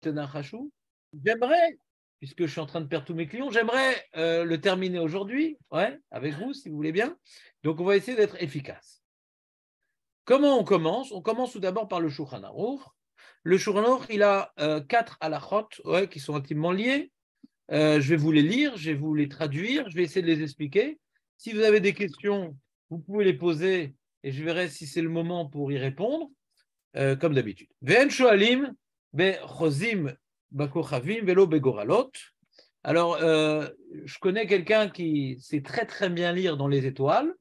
Tenachashu. J'aimerais, puisque je suis en train de perdre tous mes clients, j'aimerais le terminer aujourd'hui, ouais, avec vous, si vous voulez bien. Donc, on va essayer d'être efficace. Comment on commence? On commence tout d'abord par le Shulchan Aruch. Le Shulchan Aruch, il a 4 halachot, ouais, qui sont intimement liés. Je vais vous les lire, je vais vous les traduire, je vais essayer de les expliquer. Si vous avez des questions, vous pouvez les poser et je verrai si c'est le moment pour y répondre, comme d'habitude. Ve'en shoalim be'chozim bakochavim velo begoralot. Alors, je connais quelqu'un qui sait très très bien lire dans les étoiles.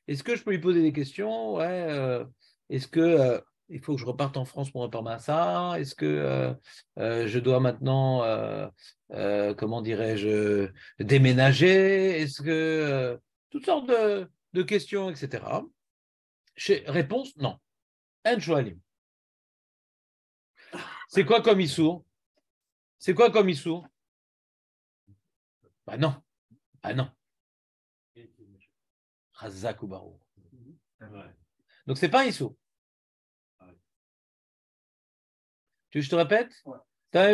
Est-ce que je peux lui poser des questions? Ouais, est-ce que il faut que je reparte en France pour reparler à ça? Est-ce que je dois maintenant, comment dirais-je, déménager? Est-ce que toutes sortes de questions, etc. Réponse, non. En shoalim. C'est quoi comme issour? C'est quoi comme issour? Bah non. Ah non. Chazak ou barou. Donc c'est pas un issour. Tu veux que je te répète? Ouais. Bah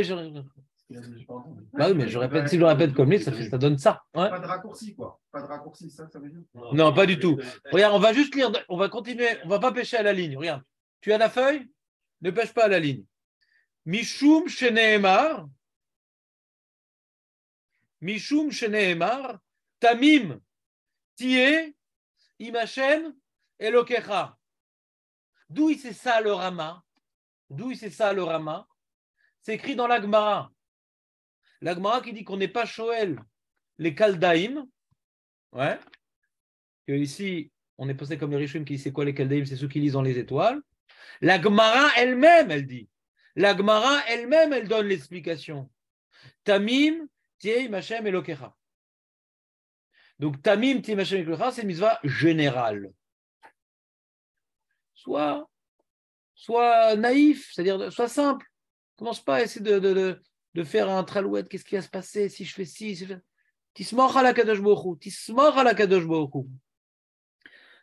oui, mais je répète, si je le répète comme lui, ça donne ça. Ouais. Pas de raccourci, quoi. Pas de raccourci, ça veut dire? Non, pas du tout. Regarde, on va juste lire, on va continuer, on va pas pêcher à la ligne. Regarde, tu as la feuille? Ne pêche pas à la ligne. Mishum sheneemar, Mishum sheneemar, Tamim, Tie, Imachem, Elokecha. D'où il sait ça le Rama? D'où il sait ça le Rama? C'est écrit dans la Gemara. La Gemara qui dit qu'on n'est pas Shoel, les Kaldaïm. Ouais. Que ici, on est posé comme les Rishonim qui disent c'est quoi les Kaldaïm? C'est ceux qui lisent dans les étoiles. La Gemara elle-même, elle dit. La Gemara elle-même, elle donne l'explication. Tamim, Tiei, Machem, Elokecha. Donc, Tamim, Tiei, Machem, Elokecha, c'est une mitzvah générale. Soit naïf, c'est-à-dire soit simple. Commence pas à essayer de faire un tralouette. Qu'est-ce qui va se passer si je fais ci, si je fais... Tismor à la Kadosh Baruch Hu. Tismor à la Kadosh Baruch Hu.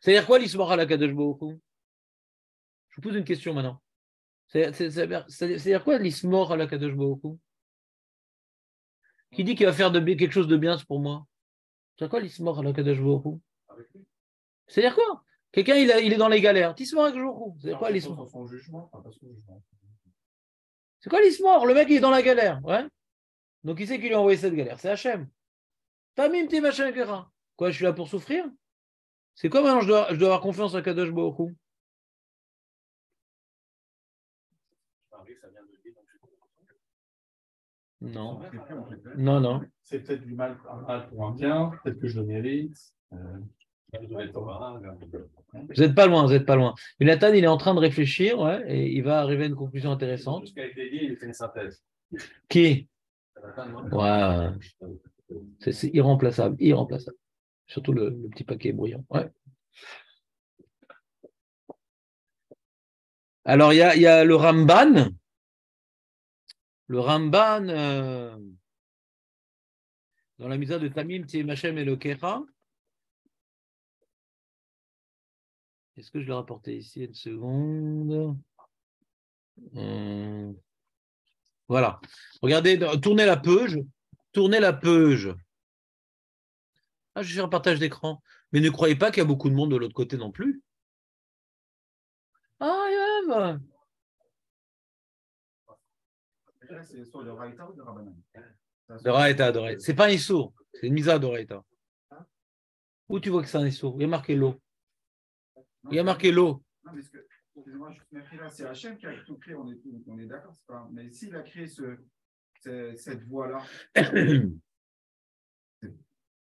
C'est-à-dire quoi l'ismor à la Kadosh Baruch Hu? Je vous pose une question maintenant. C'est-à-dire quoi l'ismor à la Kadosh Baruch Hu? Qui dit qu'il va faire quelque chose de bien pour moi? C'est quoi l'ismor à la Kadosh Baruch Hu? C'est-à-dire quoi? Quelqu'un il est dans les galères. Tismor à la Kadosh Baruch Hu. C'est quoi l'ismor? C'est quoi l'ismor? Le mec il est dans la galère. Ouais. Donc qui c'est qui lui a envoyé cette galère? C'est Hachem. Tamim ti machin kera. Quoi, je suis là pour souffrir? C'est quoi maintenant je dois avoir confiance en Kadosh Baruch Hu? Non. Non. C'est peut-être du mal pour un bien, peut-être que je le mérite. Vous n'êtes pas loin, vous n'êtes pas loin. Jonathan, il est en train de réfléchir, ouais, et il va arriver à une conclusion intéressante. Tout ce qui a été dit, il fait une synthèse. Qui? Ouais. C'est irremplaçable. Surtout le petit paquet bruyant. Ouais. Alors, il y a le Ramban. Le Ramban, dans la misère de Tamim, Tiei Machem et le Kecha. Est-ce que je l'ai rapporté ici? Une seconde. Voilà. Regardez, tournez la page. Ah, je vais faire un partage d'écran. Mais ne croyez pas qu'il y a beaucoup de monde de l'autre côté non plus. Ah, yeah. C'est sur le Raïta ou le Rabbanan? De Raïta. C'est pas un issour, c'est une misa de Raïta. Où tu vois que c'est un issour? Il y a marqué l'eau. Non, mais excusez-moi, je suis là, c'est Hachem qui a tout créé, on est d'accord, c'est pas. Mais s'il a créé cette voie-là,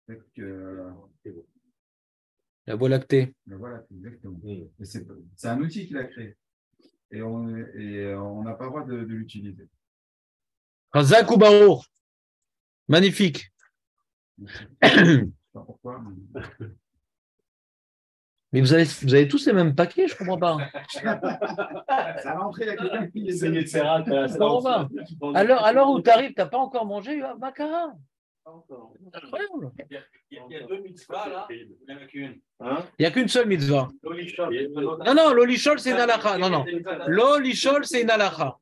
peut-être que. La voie lactée. La voie lactée, exactement. C'est un outil qu'il a créé. Et on n'a pas le droit de l'utiliser. Chazak ou Baruch. Magnifique. Je ne sais pas pourquoi. Mais vous avez tous les mêmes paquets, je ne comprends pas. Ça va rentrer, il y a quelqu'un qui Essayez de faire un. Alors où tu arrives, tu n'as pas encore mangé Baccarat. Incroyable. Il y a deux mitzvahs là, il n'y en a qu'une. Il n'y a qu'une seule mitzvah. L'olishol. Non, l'olishol, c'est une halakha. Non. L'olishol, c'est une halakha.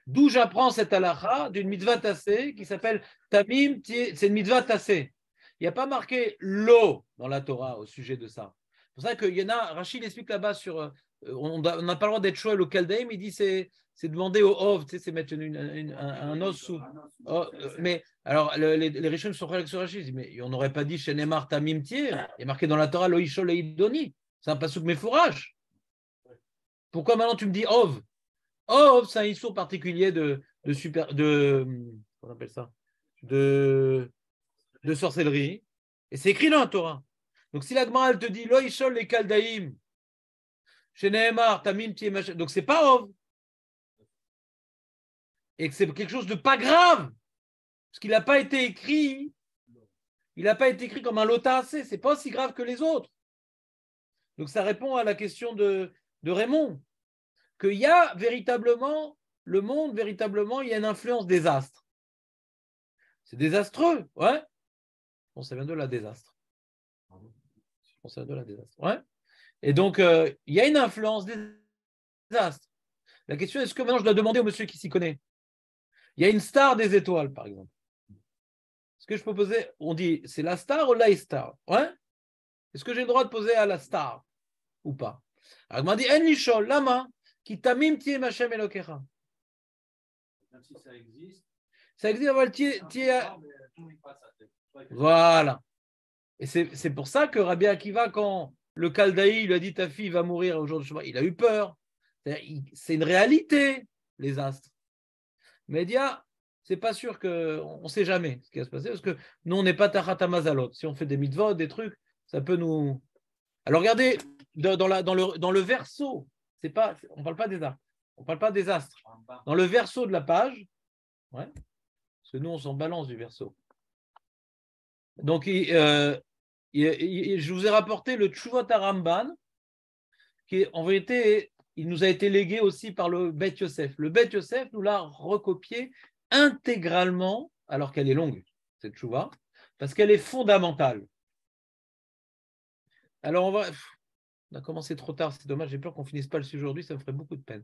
D'où j'apprends cette halakha d'une mitzvah tassée qui s'appelle Tamim, c'est une mitzvah tassée. Il n'y a pas marqué l'eau dans la Torah au sujet de ça. C'est pour ça qu'il y en a, Rachid explique là-bas sur, on n'a pas le droit d'être shoel au Kaldaïm, il dit c'est demander au Ov, tu sais, c'est mettre un os sous. Oh, mais alors, les Rishonim sont frères sur Rachid, mais on n'aurait pas dit chez Neymar Tamim Tier, il est marqué dans la Torah Loïcho Leïdoni, c'est un passouk méfourage. Pourquoi maintenant tu me dis Ov? Ov, c'est un issour particulier on appelle ça, de sorcellerie, et c'est écrit dans la Torah. Donc si la Gemara elle te dit Loïchol les Kaldaïm, chez Nehemar, Tamim, Tier, machin, donc c'est pas Ov. Et que c'est quelque chose de pas grave, parce qu'il n'a pas été écrit, comme un lotacé, c'est pas aussi grave que les autres. Donc ça répond à la question de Raymond, qu'il y a véritablement, le monde, véritablement, il y a une influence des astres. C'est désastreux, ouais. Bon, ça vient de la désastre. Ça vient de la désastre, ouais. Et donc, il y a une influence des astres. La question, est-ce que maintenant je dois demander au monsieur qui s'y connaît? Il y a une star des étoiles, par exemple. Est-ce que je peux poser, on dit, c'est la star ou la star? Ouais. Est-ce que j'ai le droit de poser à la star ou pas? Alors, il m'a dit, En lishol, lama, ki tamim tie machem elokecha. Même si ça existe. Ça existe, voilà. Et c'est pour ça que Rabbi Akiva, quand le Kaldaï lui a dit ta fille va mourir au jour de Shabbat, il a eu peur. C'est une réalité, les astres. Média, c'est pas sûr on ne sait jamais ce qui va se passer parce que nous, on n'est pas Tachat Hamazalot. Si on fait des mitzvot, des trucs, ça peut nous. Alors regardez, dans le verso, on ne parle pas des astres. On parle pas des astres. Dans le verso de la page, ouais, parce que nous, on s'en balance du verso. Donc, je vous ai rapporté le Tshuvot HaRamban, qui en vérité, il nous a été légué aussi par le Bet Yosef. Le Bet Yosef nous l'a recopié intégralement, alors qu'elle est longue, cette Tshuvah, parce qu'elle est fondamentale. Alors, on a commencé trop tard, c'est dommage, j'ai peur qu'on ne finisse pas le sujet aujourd'hui, ça me ferait beaucoup de peine.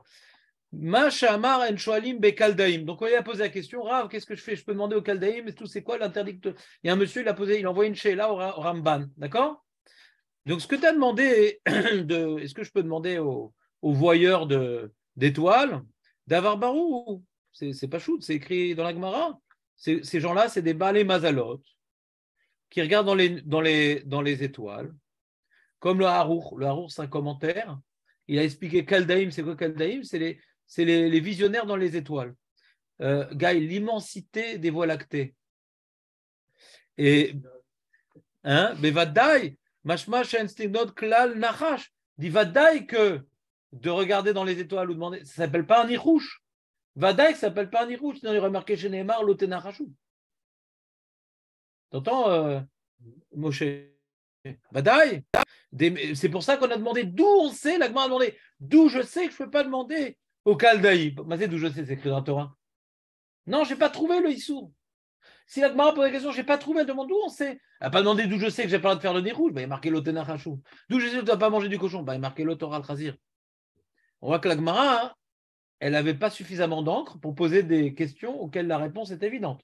Ma shamar en shoalim be kaldaim. Donc, on lui a posé la question, Rav, qu'est-ce que je fais? Je peux demander au kaldaim, mais tout, c'est quoi l'interdicteur? Il y a un monsieur, il a envoyé une sheila au Ramban, d'accord? Donc, ce que tu as demandé, est-ce que je peux demander aux voyeurs d'étoiles d'avoir barou? C'est pas chou, c'est écrit dans la Gemara. Ces gens-là, c'est des balais mazalot qui regardent dans les étoiles, comme le Harour. Le Harour, c'est un commentaire. Il a expliqué Kaldaïm, c'est quoi Kaldaïm? C'est les visionnaires dans les étoiles. Gaï, l'immensité des voies lactées. Et, Bevadai, Mashma Shenstignot Klal Nachash, dit Vadaï que de regarder dans les étoiles ou demander, ça ne s'appelle pas un nirouche. Vadaï, ça ne s'appelle pas un nirouche, sinon il aurait marqué chez Neymar l'Otenachashou. T'entends, Moshe? Vadaï. C'est pour ça qu'on a demandé d'où on sait, la Gemara a demandé d'où je sais que je ne peux pas demander au Kaldaï. Mais c'est d'où je sais, c'est écrit dans la Torah. Non, je n'ai pas trouvé le Issou. Si la Gemara pose la question, je n'ai pas trouvé, elle demande d'où on sait. Elle n'a pas demandé d'où je sais que j'ai pas le droit de faire le nez rouge, il y a marqué l'Otenachashou. D'où je sais que tu ne dois pas manger du cochon, il y a marqué l'Otoral Khazir. On voit que la Gemara, elle n'avait pas suffisamment d'encre pour poser des questions auxquelles la réponse est évidente.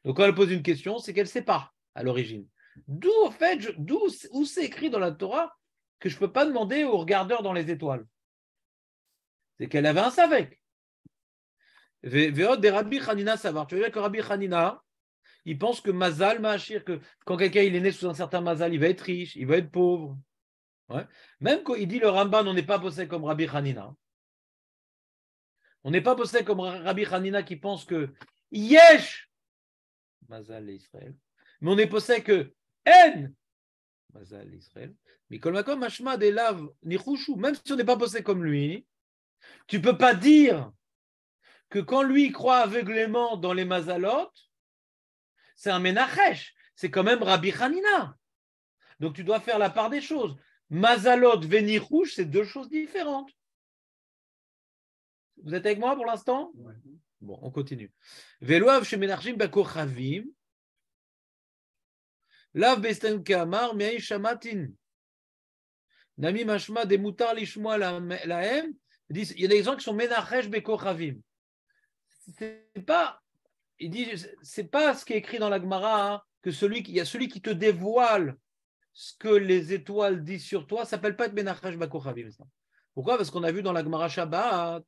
Donc quand elle pose une question, c'est qu'elle ne sait pas à l'origine. D'où, en fait, où c'est écrit dans la Torah que je ne peux pas demander aux regardeurs dans les étoiles? C'est qu'elle avait un savek. Ve'od de Rabbi Hanina savoir. Tu veux dire que Rabbi Hanina, il pense que Mazal Ma'achir, que quand quelqu'un il est né sous un certain Mazal, il va être riche, il va être pauvre. Ouais. Même quand il dit le Ramban, on n'est pas bossé comme Rabbi Hanina. On n'est pas bossé comme Rabbi Hanina qui pense que Yesh Mazal Israël. Mais on est bossé que En Mazal Israël. Mais Kolmakom Mashma des laves Nichushu, même si on n'est pas bossé comme lui, tu ne peux pas dire que quand lui croit aveuglément dans les Mazalot, c'est un Menachesh. C'est quand même Rabbi Hanina. Donc tu dois faire la part des choses. Mazalot, Venichouch, c'est deux choses différentes. Vous êtes avec moi pour l'instant? Ouais. Bon, on continue. Veloav chez Menachim Bakochavim. Lav Besten Kamar, Mei Shamatin. Nami Mashma de Mutar Lishmoa Lahem. Il y a des gens qui sont Menachesh Bekochavim. c'est pas, il dit, c'est pas ce qui est écrit dans la Gemara, hein, que il y a celui qui te dévoile ce que les étoiles disent sur toi, ça s'appelle pas être Benachash Bakochavim. Pourquoi? Parce qu'on a vu dans la Gemara Shabbat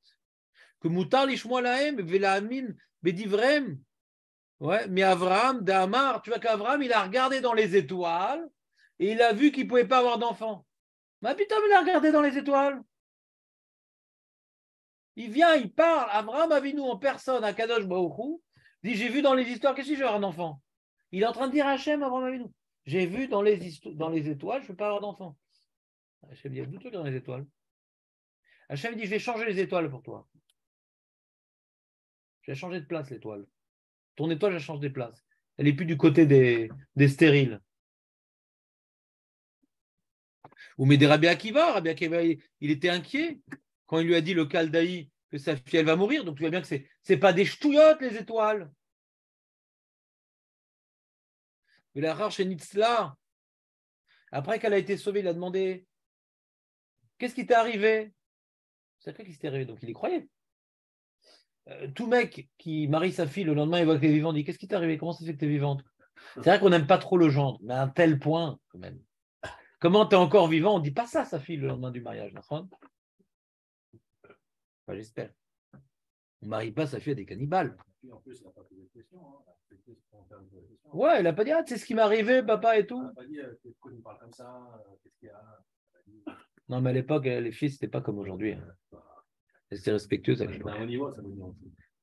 que Mutar lishmoa lahem velaamin bedivrem. Ouais, mais Avraham, d'Amar, tu vois qu'Avraham, il a regardé dans les étoiles et il a vu qu'il ne pouvait pas avoir d'enfant. Mais putain, il a regardé dans les étoiles. Il vient, il parle. Avraham Avinu en personne à Kadosh Baruch Hu dit, j'ai vu dans les histoires, qu'est-ce que je vais avoir un enfant? Il est en train de dire à Hachem, Avraham Avinu, j'ai vu dans les étoiles, je ne peux pas avoir d'enfant. Hachem dit, d'où tu dans les étoiles? Hachem dit, je vais changer les étoiles pour toi. Je vais changer de place l'étoile. Ton étoile, elle change des places. Elle n'est plus du côté des stériles. Ou mais des Rabbi Akiva, il était inquiet quand il lui a dit le Kaldaï que sa fille elle va mourir. Donc tu vois bien que c'est pas des ch'touillottes les étoiles. Mais la rare chez Nitzla, après qu'elle a été sauvée, il a demandé qu'est-ce qui t'est arrivé? C'est vrai qu'il s'était arrivé, donc il y croyait. Tout mec qui marie sa fille le lendemain, il voit qu'elle est vivante, dit qu'est-ce qui t'est arrivé? Comment ça se fait que tu es vivante? C'est vrai qu'on n'aime pas trop le genre, mais à un tel point quand même. Comment tu es encore vivant? On ne dit pas ça à sa fille le lendemain du mariage. Enfin, j'espère. On ne marie pas sa fille à des cannibales. En plus, il n'a pas posé de questions. Ouais, il n'a pas dit c'est ce qui m'est arrivé, papa et tout. Il n'a pas dit pourquoi il me parle comme ça, qu'est-ce qu'il y a. Non, mais à l'époque, les filles, c'était pas comme aujourd'hui. Elle était respectueuse à l'époque.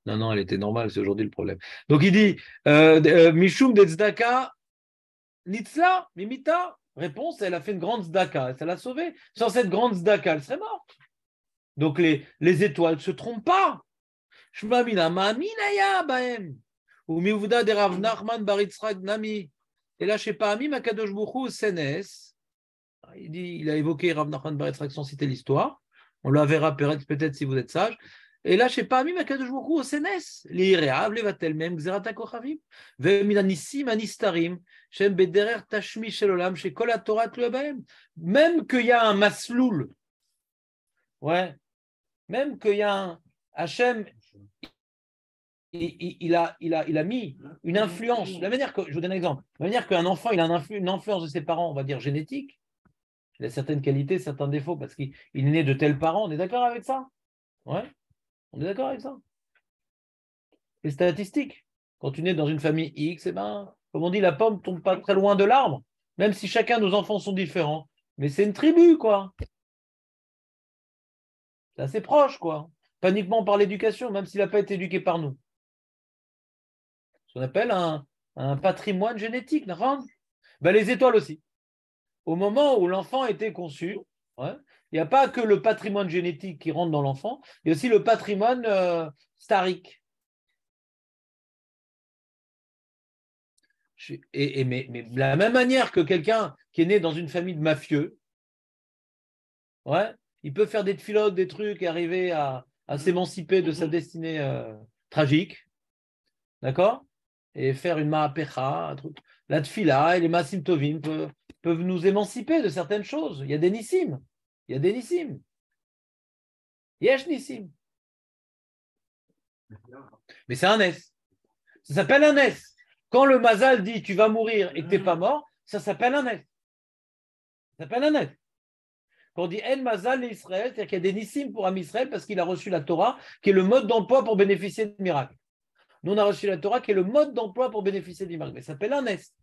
Non, elle était normale, c'est aujourd'hui le problème. Donc il dit Mishum de Tzedaka, Nitzla, Mimita. Réponse, elle a fait une grande tzedaka, ça l'a sauvée. Sans cette grande tzedaka, elle serait morte. Donc les étoiles ne se trompent pas. Shmamina, Maminaya, Baem. Ou Miouda de Rav Nachman Baritzrak Nami. Et là, je sais pas, Ami Makadosh Bouchou, Senes. Il a évoqué Rav Nachman Baritzrak sans citer l'histoire. On la verra peut-être si vous êtes sage. Et là, je sais pas, Ami Makadosh Bouchou, Senes. L'Ireav, Levatel Mem, Xerata Kochavim. Veminanissim, Anistarim. Shem Bederer Tashmi Shelolam, chez Kol Torah Tluabaem. Même qu'il y a un masloul. Ouais. Même qu'il y a un Hachem. Il a mis une influence. La manière que, je vous donne un exemple. La manière qu'un enfant il a une influence de ses parents, on va dire génétique, il a certaines qualités, certains défauts parce qu'il est né de tels parents. On est d'accord avec ça? Ouais. On est d'accord avec ça? Les statistiques. Quand tu nais dans une famille X, eh ben, comme on dit, la pomme ne tombe pas très loin de l'arbre, même si chacun de nos enfants sont différents. Mais c'est une tribu, quoi. C'est assez proche, quoi. Pas uniquement par l'éducation, même s'il n'a pas été éduqué par nous. Ce qu'on appelle un patrimoine génétique. Ben, les étoiles aussi. Au moment où l'enfant a été conçu, il n'y a pas que le patrimoine génétique qui rentre dans l'enfant, il y a aussi le patrimoine starique. Mais de la même manière que quelqu'un qui est né dans une famille de mafieux, il peut faire des tfilotes, des trucs et arriver à s'émanciper de sa destinée tragique. D'accord? Et faire une ma'apecha, un truc. La tfila et les masim tovim peuvent nous émanciper de certaines choses. Il y a des nissim. Yesh nissim. Mais c'est un S. Ça s'appelle un S. Quand le mazal dit tu vas mourir et que tu n'es pas mort, ça s'appelle un S. Ça s'appelle un S. Quand on dit En mazal l'Israël, c'est-à-dire qu'il y a des nissim pour Am Israël parce qu'il a reçu la Torah, qui est le mode d'emploi pour bénéficier de miracles. Nous, on a reçu la Torah, qui est le mode d'emploi pour bénéficier du miracle. Mais ça s'appelle un S.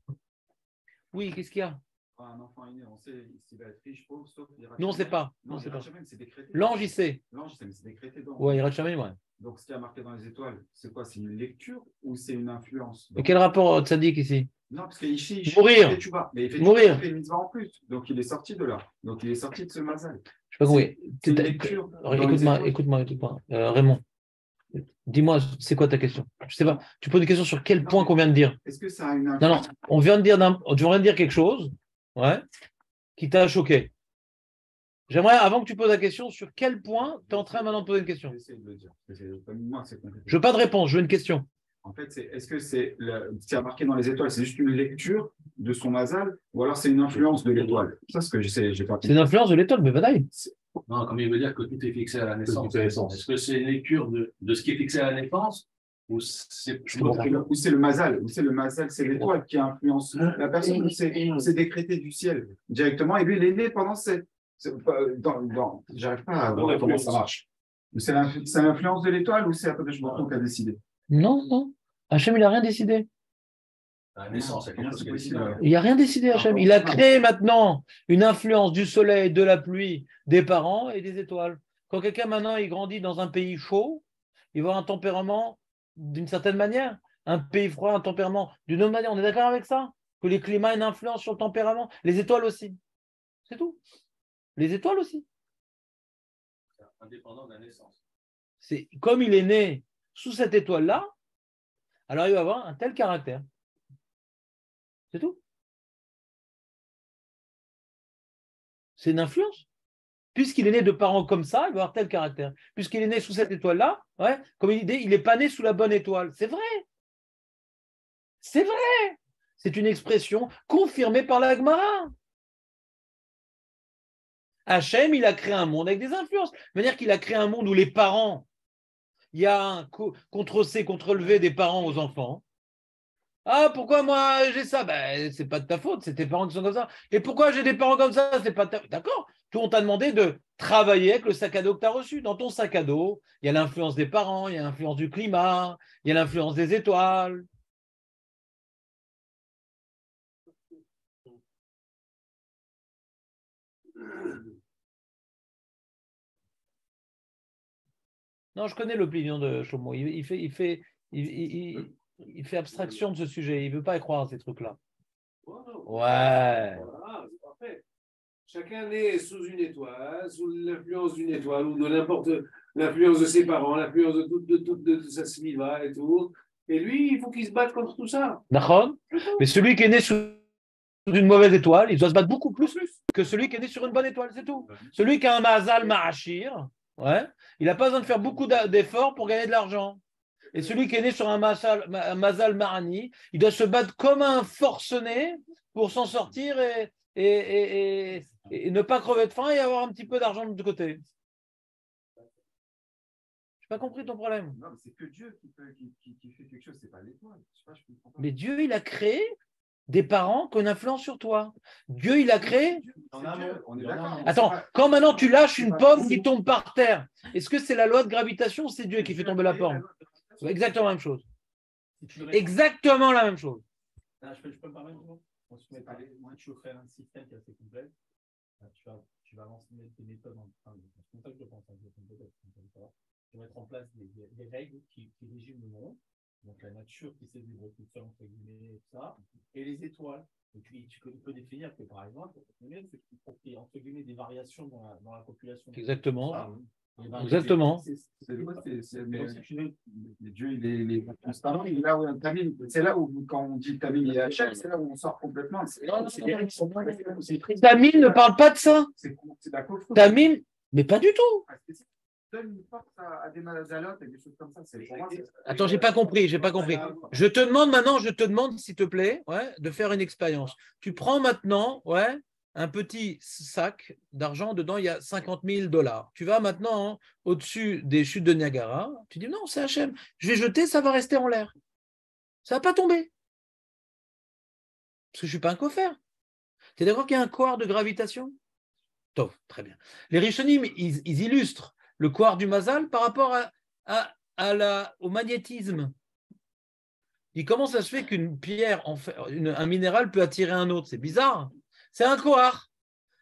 Oui, qu'est-ce qu'il y a? Un enfant est né, on sait s'il va être riche, pauvre, sauf Yirat Nous, on ne sait pas. Non, Yirat Shamayim, c'est décrété. L'ange, il sait. L'ange, mais c'est décrété dans. Oui, Yirat Shamayim, ouais. Donc, ce qui a marqué dans les étoiles, c'est quoi? C'est une lecture ou c'est une influence? Mais quel rapport tzaddik ici? Non, parce qu'il mourir. Mais il fait mourir. Il fait une mitzvah en plus. Donc, il est sorti de là. Donc, il est sorti de ce mazal. Je sais pas oui. C'est une lecture. Écoute-moi. Raymond, dis-moi, c'est quoi ta question? Je sais pas. Tu poses une question sur quel point qu'on vient de dire? Est-ce que ça a une Non, influence? on vient de dire quelque chose, qui t'a choqué. J'aimerais, avant que tu poses la question, sur quel point tu es en train maintenant de poser une question? J'essaie de le dire. Je veux pas de réponse, je veux une question. En fait, est-ce que c'est ce qui a marqué dans les étoiles, c'est juste une lecture de son mazal, ou alors c'est une influence de l'étoile? Ça, ce que j'ai pas compris. C'est une influence de l'étoile, mais Vadaï. Non, comme il veut dire que tout est fixé à la naissance. Est-ce que c'est une lecture de ce qui est fixé à la naissance, Ou c'est Ou c'est le mazal, c'est l'étoile qui influence la personne, ou c'est décrété du ciel directement, et lui, il est né pendant j'arrive pas à voir comment ça marche. C'est l'influence de l'étoile ou c'est Akadosh Baruch Hu qui a décidé? Non, non. Hachem, il n'a rien décidé. à la naissance. Il n'a rien décidé, Hachem. Il a créé maintenant une influence du soleil, de la pluie, des parents et des étoiles. Quand quelqu'un maintenant il grandit dans un pays chaud, il va avoir un tempérament d'une certaine manière. Un pays froid, un tempérament d'une autre manière. On est d'accord avec ça? Que les climats ont une influence sur le tempérament? Les étoiles aussi. C'est tout. Les étoiles aussi. Indépendant de la naissance. C'est comme il est né sous cette étoile-là, alors il va avoir un tel caractère. C'est tout. C'est une influence. Puisqu'il est né de parents comme ça, il va avoir tel caractère. Puisqu'il est né sous cette étoile-là, ouais, comme il dit, il n'est pas né sous la bonne étoile. C'est vrai. C'est vrai. C'est une expression confirmée par la Gemara. Hachem, il a créé un monde avec des influences. De manière qu'il a créé un monde où les parents, il y a un contre-C, contre-levé des parents aux enfants. Ah, pourquoi moi j'ai ça? Ben, c'est pas de ta faute, c'est tes parents qui sont comme ça. Et pourquoi j'ai des parents comme ça? C'est pas de ta faute. D'accord? Tout, on t'a demandé de travailler avec le sac à dos que tu as reçu. Dans ton sac à dos, il y a l'influence des parents, il y a l'influence du climat, il y a l'influence des étoiles. Non, je connais l'opinion de Chomo. Il fait abstraction de ce sujet. Il ne veut pas y croire à ces trucs-là. Ouais. Voilà, c'est parfait. Chacun est sous une étoile, sous l'influence d'une étoile ou de n'importe l'influence de ses parents, l'influence de sa sliva et tout. Et lui, il faut qu'il se batte contre tout ça. D'accord. Mais celui qui est né sous une mauvaise étoile, il doit se battre beaucoup plus que celui qui est né sur une bonne étoile, c'est tout. Celui qui a un mazal ma'achir, ouais, il n'a pas besoin de faire beaucoup d'efforts pour gagner de l'argent. Et celui qui est né sur un mazal marani, il doit se battre comme un forcené pour s'en sortir et ne pas crever de faim et avoir un petit peu d'argent de côté. Je n'ai pas compris ton problème. Non, mais c'est que Dieu qui fait quelque chose, c'est pas l'étoile. Je comprends pas. Mais Dieu, il a créé des parents qui ont une influence sur toi. Dieu, il a créé. On est d'accord. Attends, quand maintenant tu lâches une pomme qui tombe par terre, est-ce que c'est la loi de gravitation ou c'est Dieu qui fait tomber la pomme? Exactement la même chose. Exactement la même chose. Je peux me permettre, moi, tu veux faire un système qui est assez complet. Tu vas lancer des méthodes c'est comme ça que je pense. Tu vas mettre en place des règles qui régiment le monde. Donc la nature qui s'est vivre toute seule, entre guillemets, et tout ça, et les étoiles. Et puis tu peux définir que, par exemple, il faut qu'il y ait, entre guillemets, des variations dans la population. Exactement. Exactement. Dieu, il est transparent. Il est là où c'est là où, quand on dit Tamim, il est Hachem, c'est là où on sort complètement. Tamim ne parle pas de ça. C'est Tamim, mais pas du tout. Donne une force à des malazalotes et des choses comme ça. Attends, j'ai pas compris. Je te demande, s'il te plaît, ouais, de faire une expérience. Tu prends maintenant, ouais, un petit sac d'argent, dedans il y a 50 000 $. Tu vas maintenant au-dessus des chutes de Niagara, tu dis non, c'est Hachem, je vais jeter, ça va rester en l'air. Ça va pas tomber. Parce que je suis pas un coffre. Tu es d'accord qu'il y a un couard de gravitation? Top, très bien. Les Rishonim, ils illustrent le couard du Mazal par rapport au magnétisme. Comment ça se fait qu'une pierre, un minéral peut attirer un autre? C'est bizarre. C'est un couard.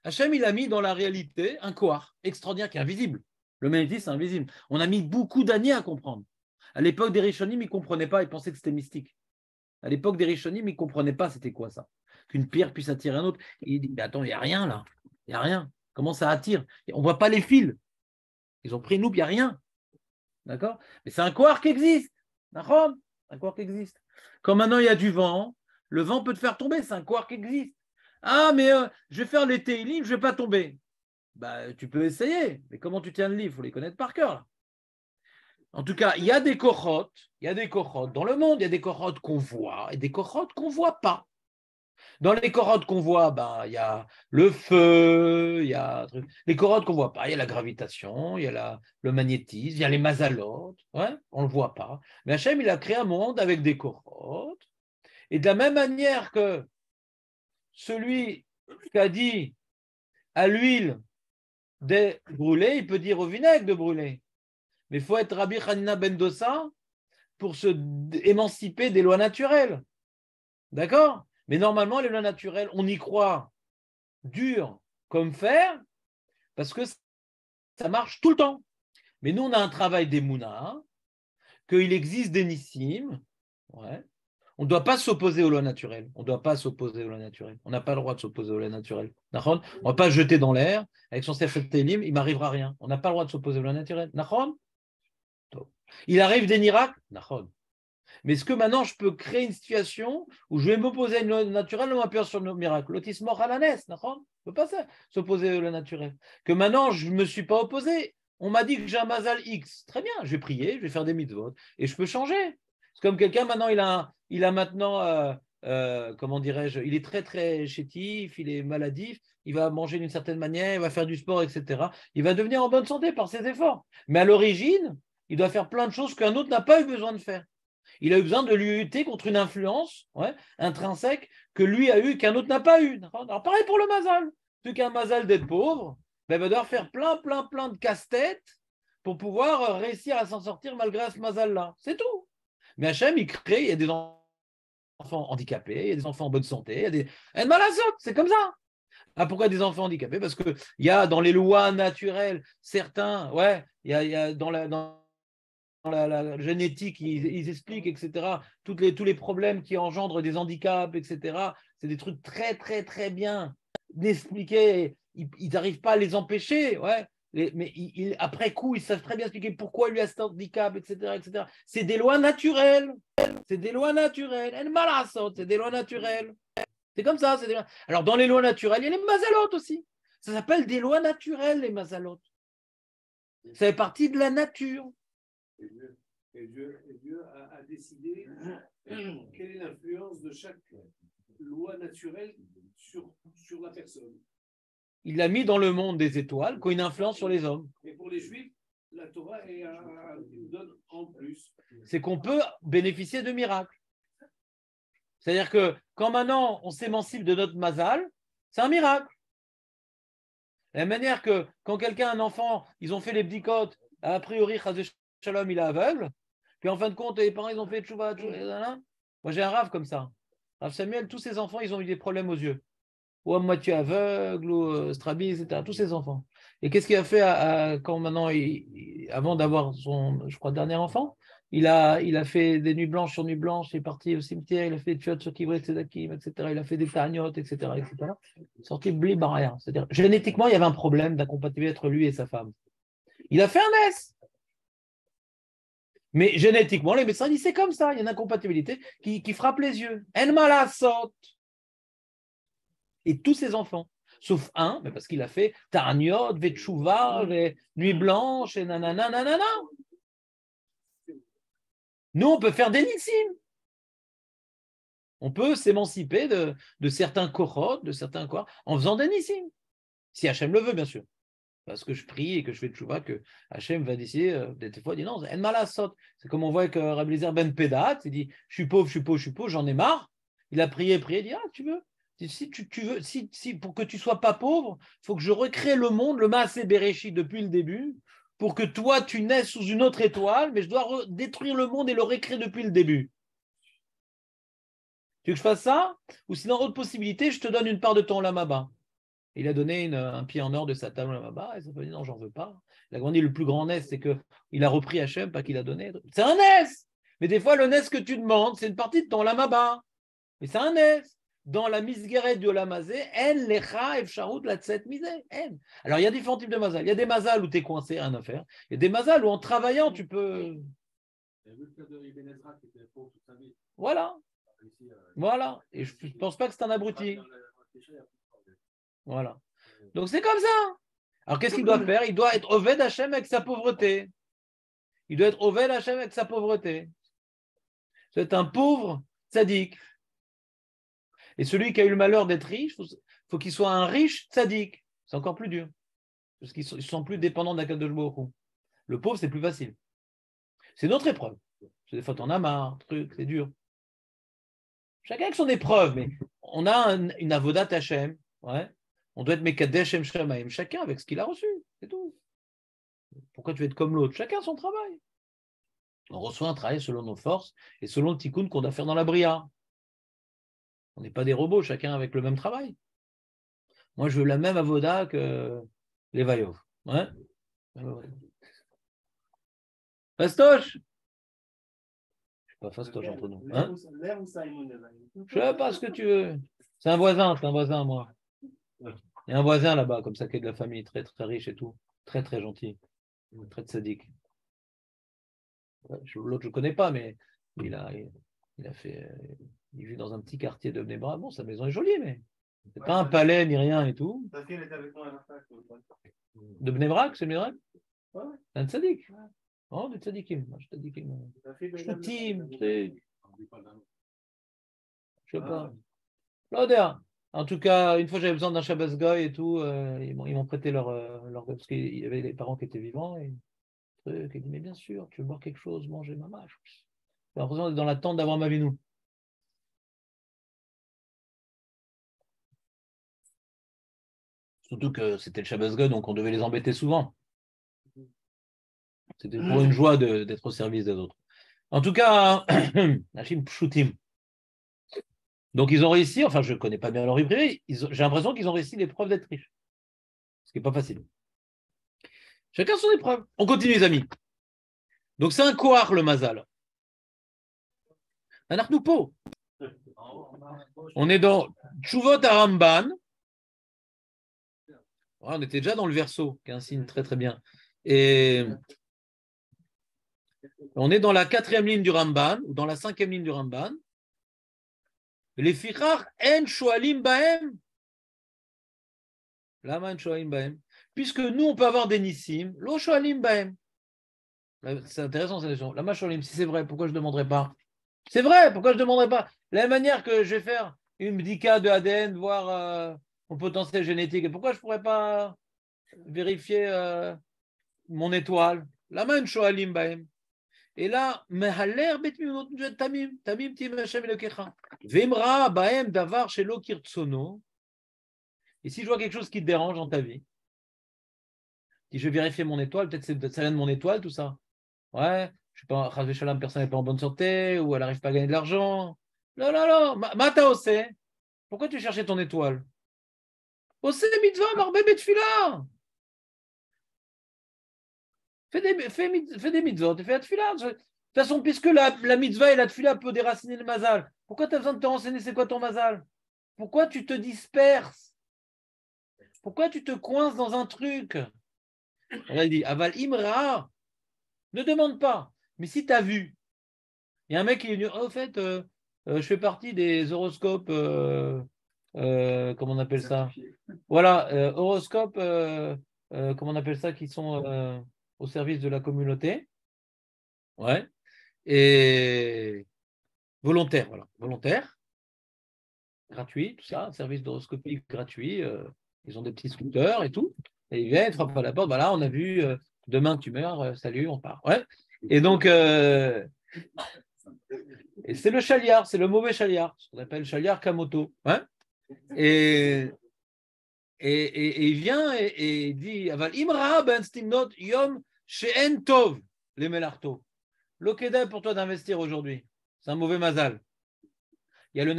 Hachem, il a mis dans la réalité un couard extraordinaire qui est invisible. Le magnétisme, c'est invisible. On a mis beaucoup d'années à comprendre. À l'époque des Rishonim, ils ne comprenaient pas, ils pensaient que c'était mystique. À l'époque des Rishonim, ils ne comprenaient pas c'était quoi ça. Qu'une pierre puisse attirer un autre. Et il dit, mais attends, il n'y a rien là. Il n'y a rien. Comment ça attire? On ne voit pas les fils. Ils ont pris une loupe, il n'y a rien. D'accord? Mais c'est un couard qui existe. D'accord? Un couard qui existe. Quand maintenant il y a du vent, le vent peut te faire tomber, c'est un couard qui existe. Ah, mais je vais faire les télim, je ne vais pas tomber. Bah, tu peux essayer, mais comment tu tiens le livre? Il faut les connaître par cœur. Là. En tout cas, il y a des kochot dans le monde, il y a des kochot qu'on voit et des kochot qu'on ne voit pas. Dans les corottes qu'on voit, il y a le feu, il y a les corottes qu'on ne voit pas, il y a la gravitation, il y a le magnétisme, il y a les mazalotes, ouais, on ne le voit pas. Mais Hachem, il a créé un monde avec des corottes. Et de la même manière que celui qui a dit à l'huile de brûler, il peut dire au vinaigre de brûler. Mais il faut être Rabbi Hanina ben Dossa pour se émanciper des lois naturelles. D'accord? Mais normalement, les lois naturelles, on y croit dur comme fer parce que ça marche tout le temps. Mais nous, on a un travail d'Emouna, qu'il existe des nissim. Ouais. On ne doit pas s'opposer aux lois naturelles. On ne doit pas s'opposer aux lois naturelles. On n'a pas le droit de s'opposer aux lois naturelles. On ne va pas jeter dans l'air. Avec son Sefer Télim, il ne m'arrivera rien. On n'a pas le droit de s'opposer aux lois naturelles. Il arrive des miracles. Mais est-ce que maintenant je peux créer une situation où je vais m'opposer à une loi naturelle et m'appuyer sur le miracle? L'autisme à la naisse, on ne peut pas s'opposer à la naturelle. Que maintenant je ne me suis pas opposé. On m'a dit que j'ai un mazal X. Très bien, je vais prier, je vais faire des mitzvot et je peux changer. C'est comme quelqu'un maintenant, il a maintenant, comment dirais-je, il est très très chétif, il est maladif, il va manger d'une certaine manière, il va faire du sport, etc. Il va devenir en bonne santé par ses efforts. Mais à l'origine, il doit faire plein de choses qu'un autre n'a pas eu besoin de faire. Il a eu besoin de lutter contre une influence intrinsèque que lui a eu qu'un autre n'a pas eu. Alors pareil pour le mazal. Celui qui a un mazal d'être pauvre, il va devoir faire plein de casse-têtes pour pouvoir réussir à s'en sortir malgré ce mazal-là. C'est tout. Mais Hachem, il crée, il y a des enfants handicapés, il y a des enfants en bonne santé, il y a des... c'est comme ça. Ah, pourquoi des enfants handicapés? Parce qu'il y a dans les lois naturelles, certains, il y a dans la génétique, ils expliquent, etc., tous les problèmes qui engendrent des handicaps, etc., c'est des trucs très, très, très bien expliqués. Ils n'arrivent pas à les empêcher, mais après coup, ils savent très bien expliquer pourquoi lui a cet handicap, etc., etc. C'est des lois naturelles. C'est des lois naturelles. C'est des lois naturelles. C'est comme ça. Alors, dans les lois naturelles, il y a les mazalotes aussi. Ça s'appelle des lois naturelles, les mazalotes. Ça fait partie de la nature. Et Dieu a décidé quelle est l'influence de chaque loi naturelle sur la personne. Il l'a mis dans le monde des étoiles, qui a une influence sur les hommes. Et pour les Juifs, la Torah nous donne en plus. C'est qu'on peut bénéficier de miracles. C'est-à-dire que quand maintenant on s'émancipe de notre mazal, c'est un miracle. De la manière que quand quelqu'un a un enfant, ils ont fait les bdikot, a priori, Shalom, il est aveugle, puis en fin de compte, les parents, ils ont fait tchouva. Moi, j'ai un rave comme ça. Rav Samuel, tous ses enfants, ils ont eu des problèmes aux yeux. Ou à moitié aveugle, ou Strabi, etc. Tous ses enfants. Et qu'est-ce qu'il a fait quand maintenant, avant d'avoir son, je crois, dernier enfant, il a fait des nuits blanches sur nuits blanches, il est parti au cimetière, il a fait des tuot sur Kivret Tzedakim, etc. Il a fait des taniotes, etc. Sorti bli baraya. C'est-à-dire, génétiquement, il y avait un problème d'incompatibilité entre lui et sa femme. Il a fait un S. Mais génétiquement, les médecins disent c'est comme ça, il y a une incompatibilité qui frappe les yeux. En malasot. Et tous ses enfants, sauf un, mais parce qu'il a fait Tarniot, Vetchouva, Nuit Blanche, et nanana, nanana. Nous, on peut faire des nissim. On peut s'émanciper de certains kohot, de certains corps, en faisant des nissim. Si Hachem le veut, bien sûr. Parce que je prie et que je fais tchouva, que Hachem va décider, des fois, il dit non, en malasot. C'est comme on voit que Rabbi Eliezer ben Pedat, il dit je suis pauvre, j'en ai marre. Il a prié, il dit tu veux. Si tu veux, si pour que tu ne sois pas pauvre, il faut que je recrée le monde, le Maaseh Bereshit depuis le début, pour que toi, tu naisses sous une autre étoile, mais je dois détruire le monde et le recréer depuis le début. Tu veux que je fasse ça? Ou sinon, autre possibilité, je te donne une part de ton lamaba. Il a donné un pied en or de sa table lamaba, et ça peut dire non, j'en veux pas. Il a grandi le plus grand nes, c'est qu'il a repris Hachem, pas qu'il a donné. C'est un nes! Mais des fois, le nes que tu demandes, c'est une partie de ton lamaba. Mais c'est un nes. Dans la misgueret du Olamazé, en lecha efsharut latzet misé. Alors, il y a différents types de mazal. Il y a des mazal où tu es coincé, rien à faire. Il y a des mazal où en travaillant, tu peux. Voilà. Voilà. Et je ne pense pas que c'est un abruti. Voilà. Donc, c'est comme ça. Alors, qu'est-ce qu'il doit faire? Il doit être Oved Hachem avec sa pauvreté. Il doit être Oved Hachem avec sa pauvreté. C'est un pauvre tzaddik. Et celui qui a eu le malheur d'être riche, il faut qu'il soit un riche tzaddik. C'est encore plus dur. Parce qu'ils sont plus dépendants d'Akadosh Baruch Hu. Le pauvre, c'est plus facile. C'est notre épreuve. C'est des fois, t'en as marre, c'est dur. Chacun avec son épreuve, mais on a une avodat Hashem. Ouais. On doit être Mekadesh Shem Shamaim. Chacun avec ce qu'il a reçu. C'est tout. Pourquoi tu veux être comme l'autre? Chacun son travail. On reçoit un travail selon nos forces et selon le tikkun qu'on doit faire dans la bria. On n'est pas des robots, chacun avec le même travail. Moi, je veux la même avoda que les Vayov. Ouais. Fastoche? Je ne suis pas fastoche entre nous. Hein? Je sais pas ce que tu veux. C'est un voisin, moi. Il y a un voisin là-bas, comme ça, qui est de la famille, très très riche et tout. Très très gentil. Très tzaddik. L'autre, je ne connais pas, mais il vit dans un petit quartier de Bnei Brak. Bon, sa maison est jolie, mais c'est pas un palais ni rien et tout. Ta fille, elle était avec moi à la fac. De Bnei Brak, c'est Bnei Brak? Ouais. Un tzaddik. Oh, des tzaddikim. Shtutim, truc. Je sais pas. L'odeur. En tout cas, une fois, j'avais besoin d'un Shabbos Goy et tout. Ils m'ont prêté leur parce qu'il y avait les parents qui étaient vivants. Et il dit, mais bien sûr, tu veux boire quelque chose, manger ma mâche. J'ai l'impression d'être dans l'attente d'avoir ma vinou. Surtout que c'était le Shabbos Goy, donc on devait les embêter souvent. C'était pour une joie d'être au service des autres. En tout cas, Hachim Pshutim. Donc ils ont réussi, enfin je ne connais pas bien leur vie privée, j'ai l'impression qu'ils ont réussi l'épreuve d'être riches. Ce qui n'est pas facile. Chacun son épreuve. On continue les amis. Donc c'est un koar le mazal. Un arnoupo. On est dans Tshuvot Aramban. On était déjà dans le verso, qui est un signe très très bien. Et on est dans la 4e ligne du Ramban, ou dans la 5e ligne du Ramban. Les fichar en shoalim bahem. Lama en shoalim bahem. Puisque nous, on peut avoir des nissim, lo shoalim bahem. C'est intéressant cette question. Lama shoalim, si c'est vrai, pourquoi je ne demanderais pas? C'est vrai, pourquoi je ne demanderais pas? De la même manière que je vais faire une bdika de ADN, voir mon potentiel génétique, et pourquoi je ne pourrais pas vérifier mon étoile? Lama en shoalim bahem. Et là, tamim tim Hashem Elokecha. Vemra baem davar shelo kirtsono. Et si je vois quelque chose qui te dérange dans ta vie, si je vais vérifier mon étoile, peut-être ça vient de mon étoile, tout ça. Ouais, je sais pas, Chazvé Shalom, personne n'est pas en bonne santé, ou elle n'arrive pas à gagner de l'argent. Non, mata ose. Pourquoi tu cherchais ton étoile? Ose mitzvah marbe betfila. Fais des mitzvot, fais la tfila. De toute façon, puisque la mitzvah et la tfila peuvent déraciner le mazal, pourquoi tu as besoin de te renseigner c'est quoi ton mazal? Pourquoi tu te disperses? Pourquoi tu te coinces dans un truc? Là, il dit, aval imra, ne demande pas. Mais si tu as vu, il y a un mec qui est venu, au fait, je fais partie des horoscopes, comment on appelle ça? Voilà, horoscopes, comment on appelle ça, qui sont au service de la communauté. Ouais. Et volontaire, voilà. Volontaire. Gratuit, tout ça, service d'horoscopie gratuit. Ils ont des petits scooters et tout. Et ils viennent, ils frappent à la porte. Voilà, on a vu, demain tu meurs, salut, on part. Ouais. Et donc, et c'est le chaliard, c'est le mauvais chaliard, ce qu'on appelle chaliard Kamoto. Ouais. Et il vient et il dit Aval Imra ben Stimnot Yom She'en Tov les Melarto. L'Okeda pour toi d'investir aujourd'hui. C'est un mauvais mazal. Il y a le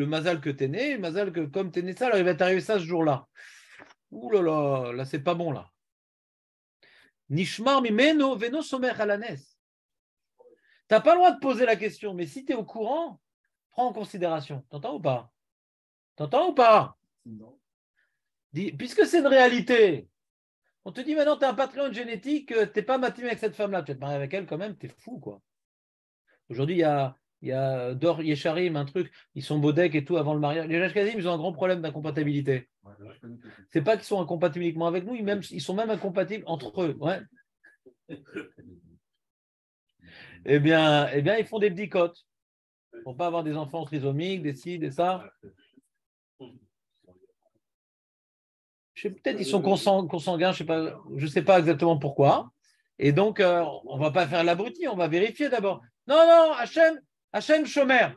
mazal que tu es né, le mazal que comme tu es né ça, alors il va t'arriver ça ce jour-là. Ouh là, c'est pas bon là. Nishmar mimeno veno somer alanes. Tu n'as pas le droit de poser la question, mais si tu es au courant, prends en considération. T'entends ou pas? Non. Puisque c'est une réalité, on te dit maintenant tu as un patrimoine génétique, tu n'es pas matimé avec cette femme-là, tu vas te marier avec elle quand même, tu es fou quoi. Aujourd'hui, il y a Dor Yesharim, un truc, ils sont bodek et tout avant le mariage. Les Ashkenazim, ils ont un grand problème d'incompatibilité. C'est pas qu'ils sont incompatibles uniquement avec nous, ils sont même incompatibles entre eux. Ouais. Eh bien, ils font des bdicotes. pour ne pas avoir des enfants trisomiques, des ci, des ça. Peut-être ils sont consanguins, je ne sais pas exactement pourquoi. Et donc, on ne va pas faire l'abruti, on va vérifier d'abord. Non, Hachem Shomer.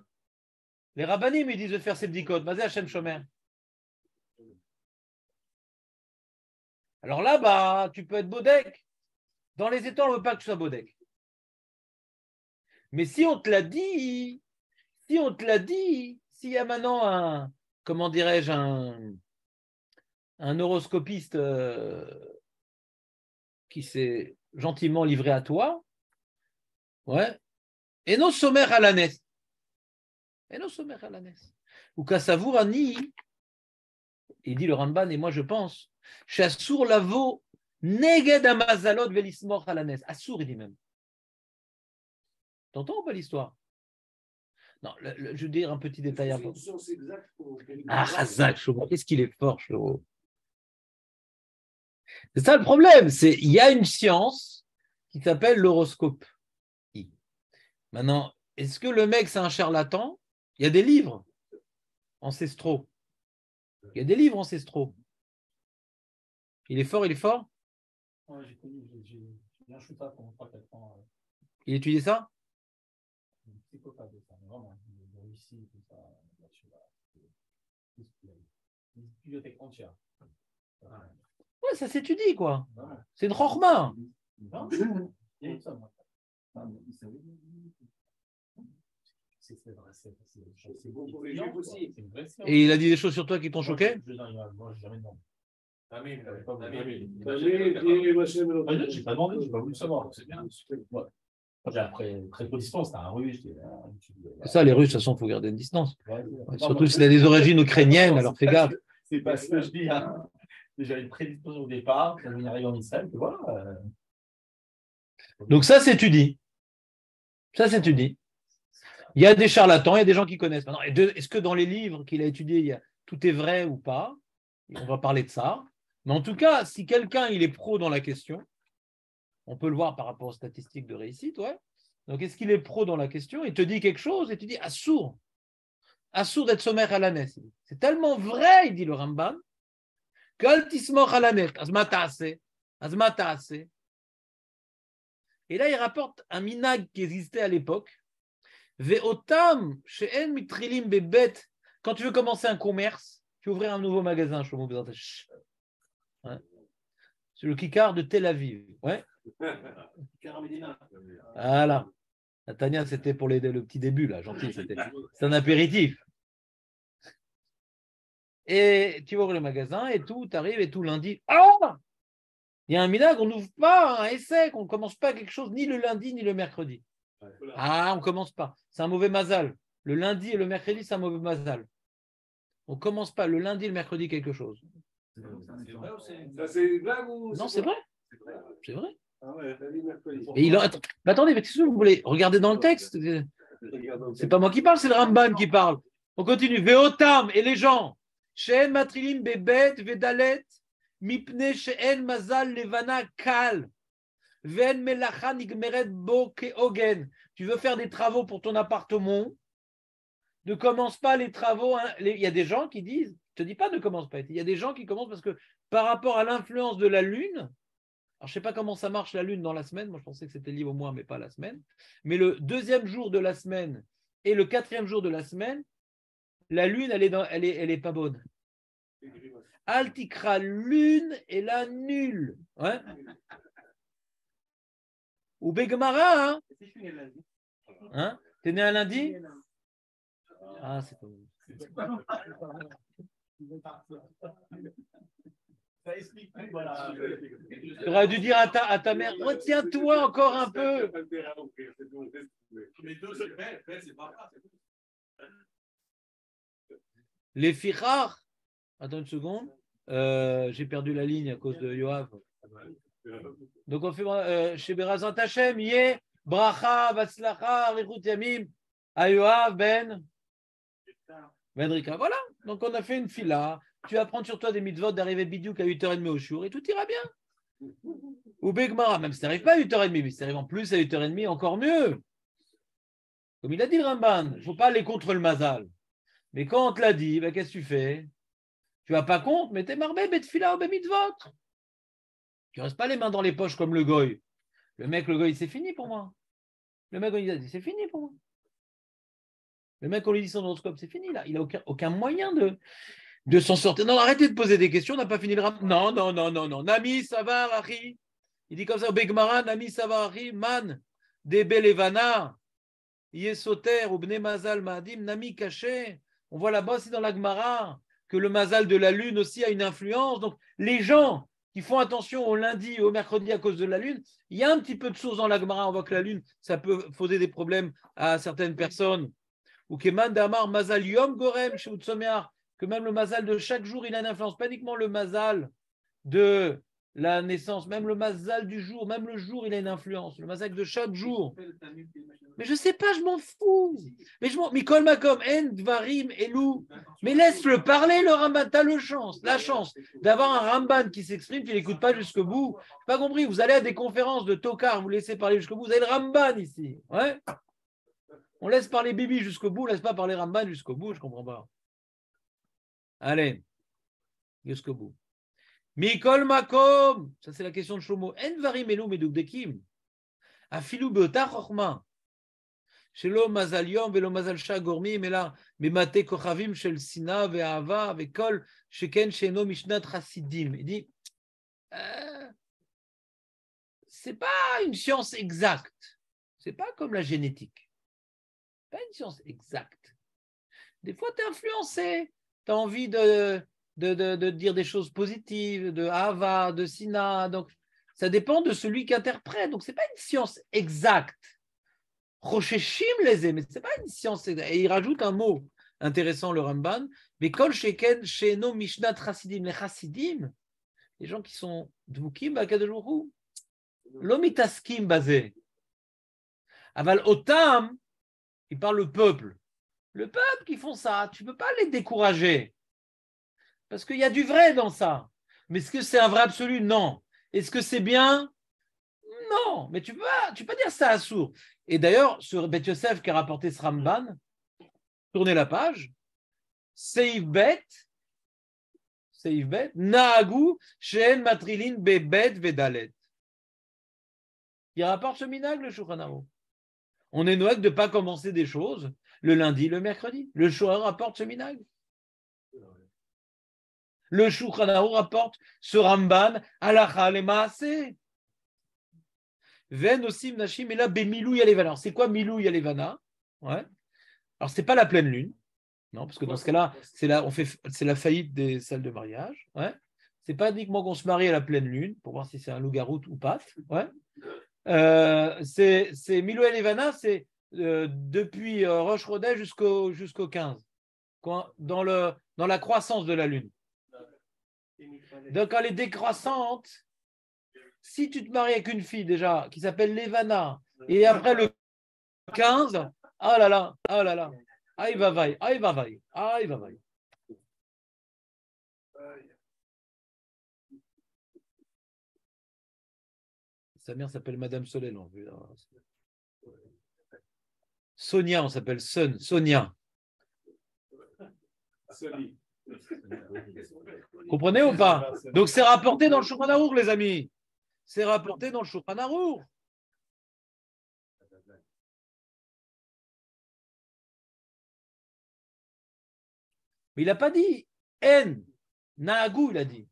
Les rabbinim, ils disent de faire ces bdikot. Vas-y, Hachem Shomer. Alors là, bah, tu peux être bodek. Dans les étangs, on ne veut pas que tu sois bodek. Mais si on te l'a dit, s'il y a maintenant comment dirais-je, un horoscopiste qui s'est gentiment livré à toi, ouais, et nos sommaires à l'ânesse. Ou qu'à savour ani, il dit le Ramban, et moi je pense, Chassour lavo neged amazalot velismor à l'ânesse. Assour, il dit même. T'entends ou pas l'histoire? Non, je veux dire un petit détail avant. Razak, Shlomo, qu'est-ce qu'il est fort, Shlomo. C'est ça le problème, il y a une science qui s'appelle l'horoscope. Maintenant, est-ce que le mec c'est un charlatan? Il y a des livres ancestraux. Il est fort? Ouais, j'ai connu, j'ai un shooter pendant 3-4 ans. Il étudie ça? Psychopathe de ça, mais vraiment, de Russie, tout ça, là-dessus, là. Une bibliothèque entière. Ouais, ça s'étudie, quoi. Vraiment. C'est une chorma. Non, il y a ça, moi. C'est bon pour les juifs aussi. Et il a dit des choses sur toi qui t'ont choqué? Moi, j'ai jamais demandé. Amen. J'ai pas demandé, j'ai pas voulu savoir. C'est bien. J'ai après très peu de distance, c'était un russe. C'est ça, les Russes, de toute façon, il faut garder une distance. Ouais, surtout s'il a des origines ukrainiennes, alors fais gaffe. C'est pas ce que je dis. Hein. Déjà une prédisposition au départ, ça venir arriver en Israël, puis voilà. Donc ça s'étudie. Il y a des charlatans, il y a des gens qui connaissent. Maintenant, est-ce que dans les livres qu'il a étudiés, tout est vrai ou pas? On va parler de ça. Mais en tout cas, si quelqu'un il est pro dans la question, on peut le voir par rapport aux statistiques de réussite, ouais. Donc, est-ce qu'il est pro dans la question? Il te dit quelque chose et tu dis assour d'être sommaire à l'ânesse. C'est tellement vrai, il dit le Ramban, qu'al tismor à l'ânesse, azmataase. Et là, il rapporte un minag qui existait à l'époque. Ve'otam she'en mitrilim bebet. Quand tu veux commencer un commerce, tu veux ouvrir un nouveau magasin, ouais. C'est le Kikar de Tel Aviv. Ouais. Voilà. La Tania, c'était pour le petit début, là, gentil. C'est un apéritif. Et tu vas ouvrir le magasin et tout, tu arrives et tout lundi. Ah, il y a un minag, on n'ouvre pas un essai, on ne commence pas quelque chose ni le lundi ni le mercredi. Ah, on ne commence pas. C'est un mauvais mazal. Le lundi et le mercredi, c'est un mauvais mazal. On ne commence pas le lundi et le mercredi quelque chose. C'est vrai ou c'est une blague ou non, c'est vrai. C'est vrai. Ah ouais, mercredi. Et mais attendez, mais qu'est-ce que vous voulez regarder dans le texte? C'est pas moi qui parle, c'est le Ramban qui parle. On continue. Veotam et les gens. She'en matrilim bebet vedalet mipne she'en mazal levana kal. Ven melacha nigmeret bo keogen. Tu veux faire des travaux pour ton appartement? Ne commence pas les travaux. Il y a des gens qui disent, je ne te dis pas ne commence pas. Il y a des gens qui commencent parce que par rapport à l'influence de la Lune, alors je ne sais pas comment ça marche la Lune dans la semaine, moi je pensais que c'était lié au mois, mais pas la semaine. Mais le deuxième jour de la semaine et le quatrième jour de la semaine, la Lune, elle est pas bonne. Altikra, Lune est la nulle. Ouais. Ou Begmara, hein? T'es né un lundi? Ah, c'est pas bon. Ça explique tout, voilà. Tu aurais dû dire à ta mère, retiens-toi encore un peu. Les fichar, attends une seconde, j'ai perdu la ligne à cause de Yoav. Donc on fait chez Berazant Hashem, Yé, Bracha, Vatzlacha, Richut Yamim, à Yoav, Ben Rika. Voilà, donc on a fait une fila. Tu vas prendre sur toi des mitzvot d'arriver bidiouk à 8h30 au jour et tout ira bien. Ou Begmara, même si tu n'arrives pas à 8h30, mais si tu arrives en plus à 8h30, encore mieux. Comme il a dit le Ramban, il ne faut pas aller contre le mazal. Mais quand on te l'a dit, ben, qu'est-ce que tu fais? Tu vas pas contre, mais t'es marbé, betfila ou bemitzvot. Tu restes pas les mains dans les poches comme le goy. Le goy, c'est fini pour moi. Le mec, il a dit, c'est fini pour moi. Le mec, on lui dit son horoscope, c'est fini là. Il n'a aucun moyen de s'en sortir. Non, arrêtez de poser des questions, on n'a pas fini le Ramban. Non. Nami, ça va, Ari. Il dit comme ça au Begmara, Nami, ça va, Ari, man, Debe Levana, Yesoter, ou Bne Mazal, Mahadim, Nami caché. On voit là-bas aussi dans la Gemara que le Mazal de la Lune aussi a une influence. Donc, les gens qui font attention au lundi et au mercredi à cause de la Lune, il y a un petit peu de source dans la Gemara. On voit que la Lune, ça peut poser des problèmes à certaines personnes. Ou Keman Damar Mazal Yom Gorem, chez Utsomear, que même le Mazal de chaque jour, il a une influence. Pas uniquement le Mazal de la naissance, même le Mazal du jour, même le jour, il a une influence. Le Mazal de chaque jour. Mais je ne sais pas, je m'en fous. Mais Mikol Makom, En, Dvarim, Elou. Mais laisse-le parler, le Ramban. Tu as la chance d'avoir un Ramban qui s'exprime, qui n'écoute pas jusqu'au bout. Je n'ai pas compris. Vous allez à des conférences de Tokar, vous laissez parler jusqu'au bout. Vous avez le Ramban ici. Ouais. On laisse parler Bibi jusqu'au bout, on ne laisse pas parler Ramban jusqu'au bout, je ne comprends pas. Allez, jusqu'au bout. Mikol Makom, ça c'est la question de Shlomo. En Varim Elou Medugdekim. Afilou Beota Chochma. Shelo Mazal Yom Velo Mazal Shah Gormi, mais là, Memate Kochavim Shel Sina Ve'ava Ve'kol Sheken Sheno Mishnat Hasidim. Il dit, c'est pas une science exacte. C'est pas comme la génétique. Pas une science exacte. Des fois, tu es influencé. Tu as envie de dire des choses positives, de Hava, de Sina. Donc, ça dépend de celui qui interprète. Donc, ce n'est pas une science exacte. Rosheshim les mais ce n'est pas une science exacte. Et il rajoute un mot intéressant, le Ramban. Mais Kol Sheken Sheno Mishnat Chassidim, les Chassidim, les gens qui sont Dvukim, Bakadosh Baruch Hu, Lomitaskim basé. Aval Otam, il parle le peuple. Le peuple qui font ça, tu ne peux pas les décourager. Parce qu'il y a du vrai dans ça. Mais est-ce que c'est un vrai absolu? Non. Est-ce que c'est bien? Non. Mais tu peux pas dire ça à sourd. Et d'ailleurs, sur Beth Yosef qui a rapporté ce Ramban, tournez la page, Seif Bet, Naagu, Sheen Matrilin Bebet Vedalet. Il rapporte ce minag, le Shulchan Aruch. On est noël de ne pas commencer des choses le lundi, le mercredi. Le Shulchan rapporte ce minag. Le Shulchan Aruch rapporte ce Ramban, Halacha le Maaseh. Ven aussi Nashim, et là, Bemilou Yalevana. Alors, c'est quoi Milou Yalevana? Ouais. Alors, ce n'est pas la pleine lune. Non, parce que dans ce cas-là, c'est la faillite des salles de mariage. Ouais. Ce n'est pas uniquement qu'on se marie à la pleine lune, pour voir si c'est un loup-garou ou pas. Ouais. C'est Milou Yalevana, c'est depuis Rosh Chodesh jusqu'au 15, dans la croissance de la lune. Donc, quand elle est décroissante, si tu te maries avec une fille déjà qui s'appelle Levana, et après le 15, ah là là, aïe va vaille. Sa mère s'appelle Madame Solel. Sonia, on s'appelle Sonia. Comprenez ou pas? Donc c'est rapporté dans le Shulchan Aruch, les amis. C'est rapporté dans le Shulchan Aruch. Mais il n'a pas dit En, Naagu, il a dit.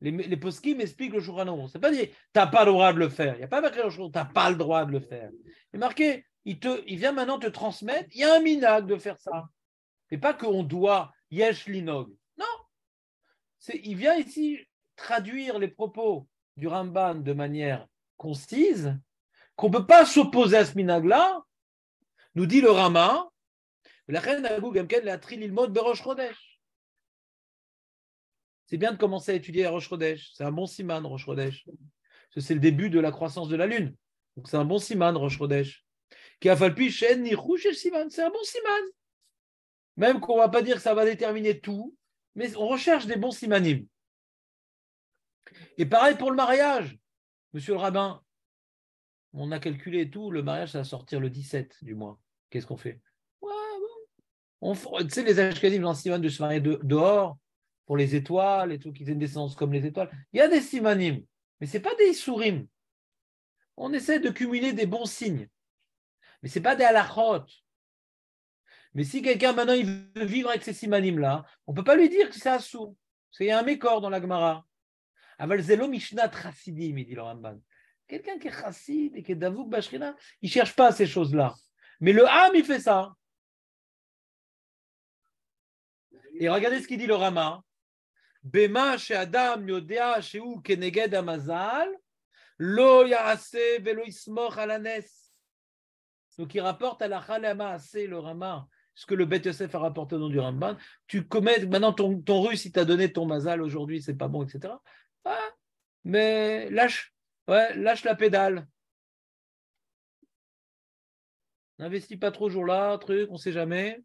Les poskim expliquent le Shulchan Aruch. C'est pas dit tu n'as pas le droit de le faire. Il n'y a pas marqué dans le Shulchan Aruch, tu n'as pas le droit de le faire. Il est marqué, il vient maintenant te transmettre, il y a un minag de faire ça. Et pas qu'on doit yesh linog. Non. Il vient ici traduire les propos du Ramban de manière concise, qu'on ne peut pas s'opposer à ce minag-là, nous dit le Rama, c'est bien de commencer à étudier à Rosh Chodesh, c'est un bon siman Rosh Chodesh, c'est le début de la croissance de la lune, donc c'est un bon siman Rosh Chodesh, c'est un bon siman, même qu'on ne va pas dire que ça va déterminer tout, mais on recherche des bons simanim. Et pareil pour le mariage, monsieur le rabbin, on a calculé tout, le mariage ça va sortir le 17 du mois. Qu'est-ce qu'on fait? Ouais, bon. Tu sais, les Ashkenazim, dans Siman de se marier dehors pour les étoiles et tout, qu'ils aient une descendance comme les étoiles. Il y a des Simanim, mais ce n'est pas des Isurim. On essaie de cumuler des bons signes, mais ce n'est pas des halachot. Mais si quelqu'un maintenant il veut vivre avec ces Simanim-là, on ne peut pas lui dire que c'est assourd. Parce qu'il y a un mécor dans la Gemara. Aval zelo mishnat chassidim, il dit le Ramban. Quelqu'un qui est chassid et qui est davouk bashrina, il ne cherche pas ces choses-là. Mais le Ham, il fait ça. Et regardez ce qu'il dit le Rama. Bema she'adam yodea she'u keneged hamazal, lo ya'aseh velo yismoch alanes. Donc il rapporte à la Chalama assez le Rama, ce que le Bet Yosef a rapporté au nom du Ramban. Tu commets, maintenant ton russe, il t'a donné ton mazal aujourd'hui, c'est pas bon, etc. Ah, mais lâche la pédale. N'investis pas trop jour-là, truc, on ne sait jamais.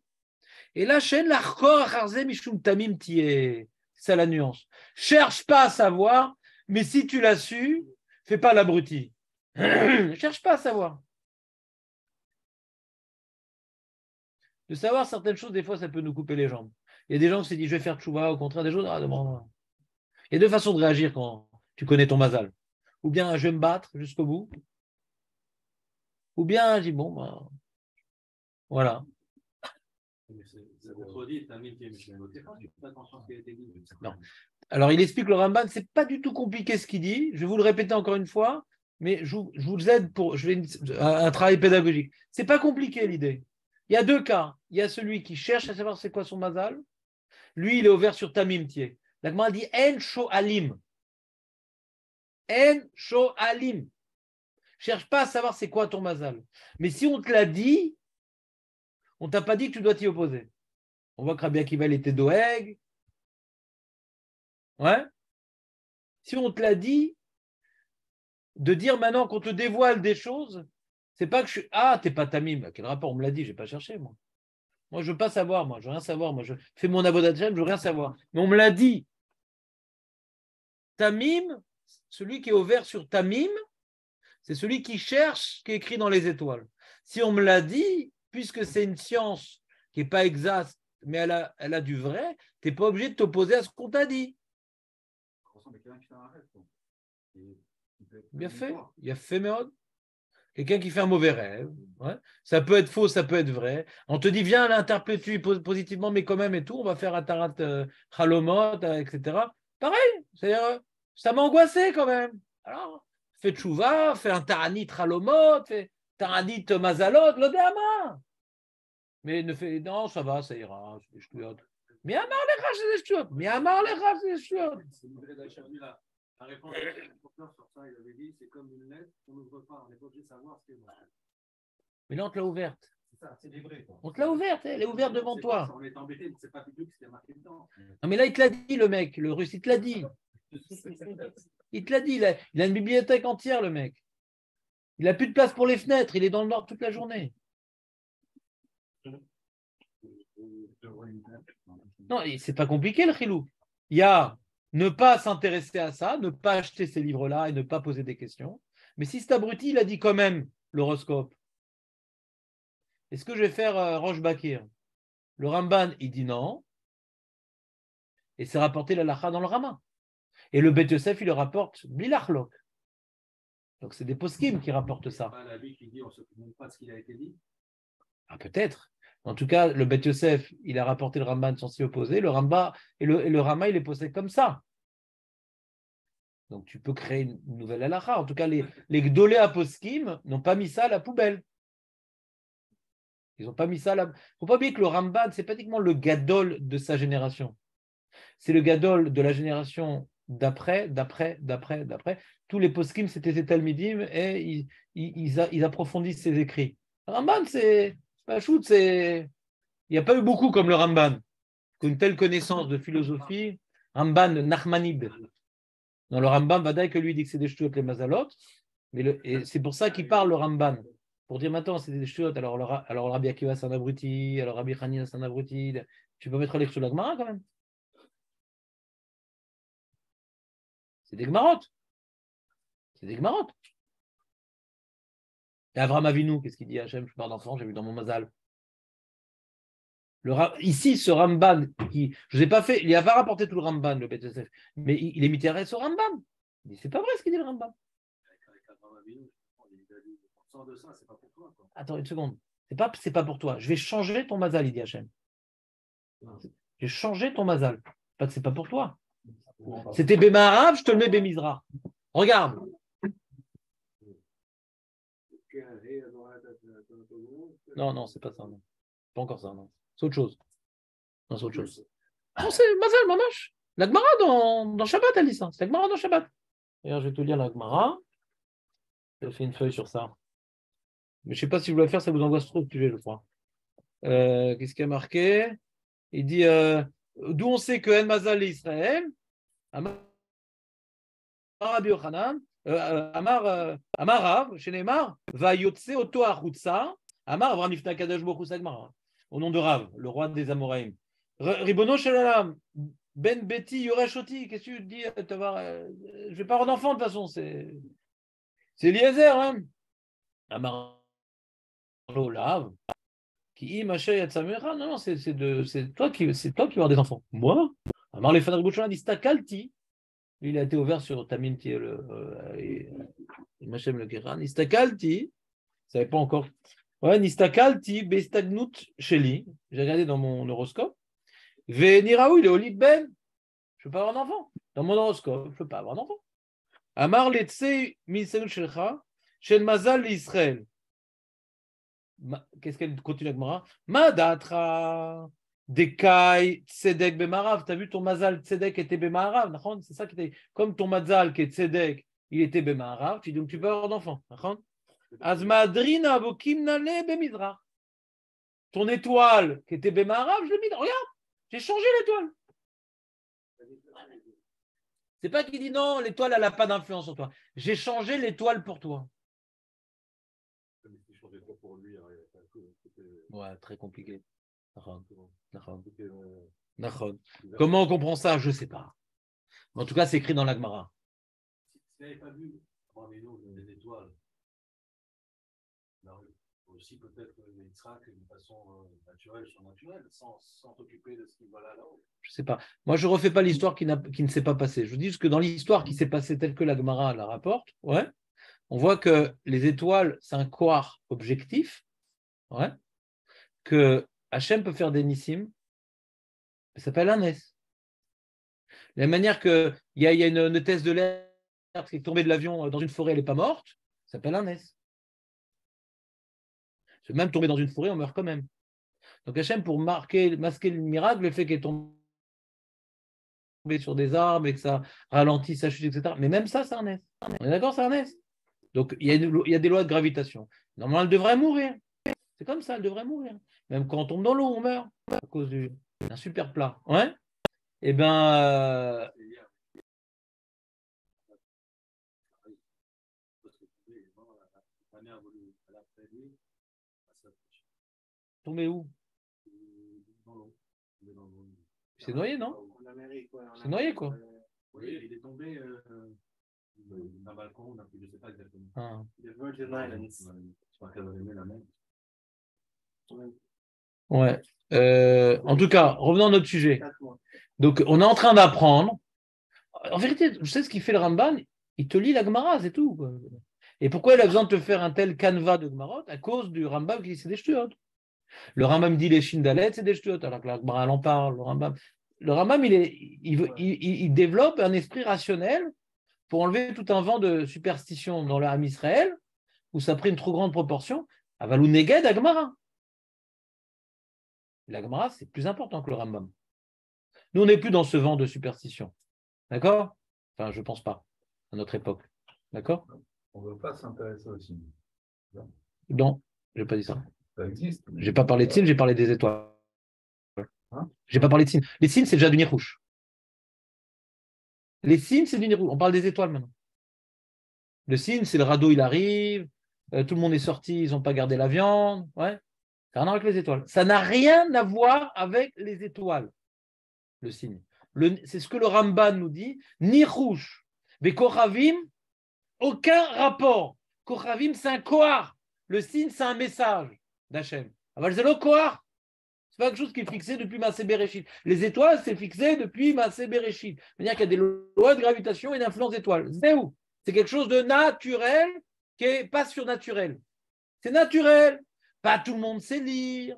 Et là, chaîne l'arkor acharze mishum tamim tié. C'est ça la nuance. Cherche pas à savoir, mais si tu l'as su, fais pas l'abruti. Cherche pas à savoir. De savoir certaines choses, des fois, ça peut nous couper les jambes. Il y a des gens qui se disent, je vais faire tchouva, au contraire, des choses, il y a deux façons de réagir quand tu connais ton mazal. Ou bien, je vais me battre jusqu'au bout. Ou bien, je dis, bon, ben, voilà. Non. Alors, il explique le Ramban, c'est pas du tout compliqué ce qu'il dit. Je vais vous le répéter encore une fois, mais je vous aide pour un travail pédagogique. C'est pas compliqué l'idée. Il y a deux cas. Il y a celui qui cherche à savoir c'est quoi son mazal. Lui, il est ouvert sur Tamim Tié. La Gemara dit En Sho'alim. En Sho'alim. Cherche pas à savoir c'est quoi ton mazal. Mais si on te l'a dit, on t'a pas dit que tu dois t'y opposer. On voit que Rabbi Akiva était doeg. Ouais. Si on te l'a dit, de dire maintenant qu'on te dévoile des choses, c'est pas que je suis. Ah, t'es pas Tamim. Quel rapport? On me l'a dit, j'ai pas cherché, moi. Moi, je veux pas savoir, moi, je veux rien savoir. Moi, je fais mon avodat Hashem, je veux rien savoir. Mais on me l'a dit. Tamim, celui qui est ouvert sur Tamim, c'est celui qui cherche ce qui est écrit dans les étoiles. Si on me l'a dit, puisque c'est une science qui n'est pas exacte, mais elle a du vrai, tu n'es pas obligé de t'opposer à ce qu'on t'a dit. Bien fait, il y a fait méode. Quelqu'un qui fait un mauvais rêve. Ouais. Ça peut être faux, ça peut être vrai. On te dit, viens l'interpréter positivement, mais quand même et tout, on va faire un tarat halomot, etc. Pareil, c'est-à-dire, ça m'a angoissé quand même. Alors, fais tchouva, fais un taranit halomot, fais taranit mazalot, l'odéama. Mais ne fais, non, ça va, ça ira, c'est des ch'touillottes. Mais amar lecha, c'est des ch'touillottes. Mais amar lecha, c'est des ch'touillottes. La réponse du professeur sur ça, il avait dit, c'est comme une lettre qu'on n'ouvre pas, on n'est pas obligé de savoir ce qui est bon. Mais là, on te l'a ouverte. C'est ça, c'est des vrais. On te l'a ouverte, elle est ouverte devant toi. On est embêté, mais c'est pas du tout ce qui est marqué dedans. Non, mais là, il te l'a dit, le mec, le russe, il te l'a dit. Il te l'a dit, il a une bibliothèque entière, le mec. Il n'a plus de place pour les fenêtres, il est dans le nord toute la journée. Non, c'est pas compliqué le chilou. Il y a ne pas s'intéresser à ça, ne pas acheter ces livres-là et ne pas poser des questions. Mais si cet abruti, il a dit quand même l'horoscope, est-ce que je vais faire Roche Bakir? Le Ramban, il dit non. Et c'est rapporté la lacha dans le Rama. Et le Bet Yosef, il le rapporte Bilachlok. Donc c'est des poskim qui rapportent ça. Pas la vie qui dit on ne se souvient pas de ce qu'il a été dit. Ah, peut-être. En tout cas, le Bet Yosef, il a rapporté le Ramban sans s'y opposer. Le Ramba et le Rama, il est posé comme ça. Donc tu peux créer une nouvelle halakha. En tout cas, les Gdolé Aposkim n'ont pas mis ça à la poubelle. Ils n'ont pas mis ça à la. Il ne faut pas oublier que le Ramban, c'est pratiquement le gadol de sa génération. C'est le gadol de la génération d'après. Tous les poskim, c'était des talmidim et ils approfondissent ses écrits. Le Ramban, c'est pas shoot, il n'y a pas eu beaucoup comme le Ramban, une telle connaissance de philosophie. Ramban Nachmanide. Dans le Ramban, Vadaï que lui dit que c'est des ch'touot les mazalot, et c'est pour ça qu'il parle le Ramban. Pour dire maintenant, c'est des ch'touot, alors le Rabbi Akiva c'est un abruti, alors Rabbi Hanina c'est un abruti. Tu peux mettre les ch'touot la Gemara quand même. C'est des Gemarot. C'est des Gemarot. Et Avraham Avinu, qu'est-ce qu'il dit à Hachem? Je pars d'enfant, j'ai vu dans mon mazal. Ici, ce Ramban, je n'ai pas fait, il n'a pas rapporté tout le Ramban, le Beth Yosef, mais il est mitérès au Ramban. Il dit, c'est pas vrai ce qu'il dit le Ramban. Attends une seconde. C'est pas pour toi. Je vais changer ton mazal, il dit Hachem. Je vais changer ton mazal. Pas que c'est pas pour toi. C'était Bémarav, je te le mets Bémizra. Regarde. Non, c'est pas ça. Non. Pas encore ça, non. C'est autre chose. Non, c'est autre chose. Non, c'est Mazal, Mamash. La Gemara dans Shabbat, elle dit ça. C'est la Gemara dans Shabbat. D'ailleurs, je vais te lire la Gemara. J'ai fait une feuille sur ça. Mais je ne sais pas si vous voulez faire, ça vous angoisse trop le sujet, je crois. Qu'est-ce qu'il y a marqué? Il dit d'où on sait que En Mazal l'Israël, Amar Rabbi Yochanan, Amar Rav, chez Neymar, va yotse oto achutza, Amar Avram Nifta Kadosh Baruch Hu Sagmara. Au nom de Rav, le roi des Amoraïm. Ribono Shalalam, Ben Beti Yoreshoti, qu'est-ce que tu dis? Je ne vais pas avoir d'enfant de toute façon, c'est Eliezer, hein? Amar Rav, qui Maché Yatsamecha, non, c'est toi qui vas avoir des enfants. Moi? Amar Lefan Ribouchan dit Stakalti. Il a été ouvert sur Tamim qui est le Machem le Kéran. Nistakalti, je ne savais pas encore. Ouais, Nistakalti, Bestagnut Sheli. J'ai regardé dans mon horoscope. Veniraou, il est au lit ben. Je ne peux pas avoir d'enfant. Dans mon horoscope, je ne peux pas avoir d'enfant. Amar Letse Misenut Shelcha, Shel Mazal Israël. Qu'est-ce qu'elle continue avec Mara? Madatra. Dekai Tzedek Bemarav, tu as vu ton Mazal Tzedek était Bemarav, c'est ça qui était comme ton Mazal qui est Tzedek, il était Bemarav, donc tu peux avoir d'enfants. Azmadrina Bokim Nale Bemizrach. Ton étoile qui était Bemarav, je l'ai mis. Regarde, j'ai changé l'étoile. C'est pas qu'il dit non, l'étoile elle n'a pas d'influence sur toi. J'ai changé l'étoile pour toi. Ouais, très compliqué. Comment on comprend ça? Je ne sais pas. En tout cas, c'est écrit dans la Gemara. Si vous n'avez pas vu les étoiles, aussi peut-être les tracks d'une façon naturelle, surnaturelle, sans t'occuper de ce qui va là-haut. Je ne sais pas. Moi, je ne refais pas l'histoire qui ne s'est pas passée. Je vous dis juste que dans l'histoire qui s'est passée telle que la Gemara la rapporte, ouais, on voit que les étoiles, c'est un quart objectif, ouais, que Hachem peut faire des nissim, ça s'appelle un nes. De la manière qu'il y a une hôtesse de l'air qui est tombée de l'avion dans une forêt, elle n'est pas morte, ça s'appelle un nes. C'est même tomber dans une forêt, on meurt quand même. Donc Hachem, pour masquer le miracle, le fait qu'elle est tombée sur des arbres et que ça ralentit sa chute, etc. Mais même ça, c'est un nes. On est d'accord, c'est un nes. Donc il y a des lois de gravitation. Normalement, elle devrait mourir. C'est comme ça, elle devrait mourir. Même quand on tombe dans l'eau, on meurt à cause d'un super plat. Ouais. Eh bien, tomber où? C'est noyé, non? C'est noyé, quoi. Oui, il est tombé d'un balcon, je ne sais pas exactement. Ah. Ouais. En tout cas, revenons à notre sujet. Donc, on est en train d'apprendre. En vérité, je sais ce qu'il fait le Ramban, il te lit la Gemara, c'est tout. Et pourquoi il a besoin de te faire un tel canevas de Gemarot? À cause du Rambam qui dit c'est des ch'tuot. Le Rambam dit les Shindalet, c'est des ch'tuot, alors que la Gemara, elle en parle. Le Rambam, il développe un esprit rationnel pour enlever tout un vent de superstition dans l'âme Israël, où ça a pris une trop grande proportion. Avalou Neged à Gemara. La Gemara, c'est plus important que le Rambam. Nous, on n'est plus dans ce vent de superstition. D'accord? Enfin, je ne pense pas, à notre époque. D'accord? On ne veut pas s'intéresser aussi. Non, je n'ai pas dit ça. Ça existe. Je n'ai pas parlé de signes, j'ai parlé des étoiles. Hein? Je n'ai pas parlé de signes. Les signes, c'est déjà du Nirouche. Les signes, c'est du Nirouche. On parle des étoiles maintenant. Le signe, c'est le radeau, il arrive, tout le monde est sorti, ils n'ont pas gardé la viande. Ouais. Ça n'a rien à voir avec les étoiles. Ça n'a rien à voir avec les étoiles, le signe. C'est ce que le Ramban nous dit. Nirouche. Mais Koravim, aucun rapport. Koravim, c'est un kohar. Le signe, c'est un message d'Hachem. Aval c'est le Kohar. C'est pas quelque chose qui est fixé depuis Maaseh Bereshit. Les étoiles, c'est fixé depuis Maaseh Bereshit. C'est-à-dire qu'il y a des lois de gravitation et d'influence d'étoiles. C'est où? C'est quelque chose de naturel qui n'est pas surnaturel. C'est naturel. Pas tout le monde sait lire.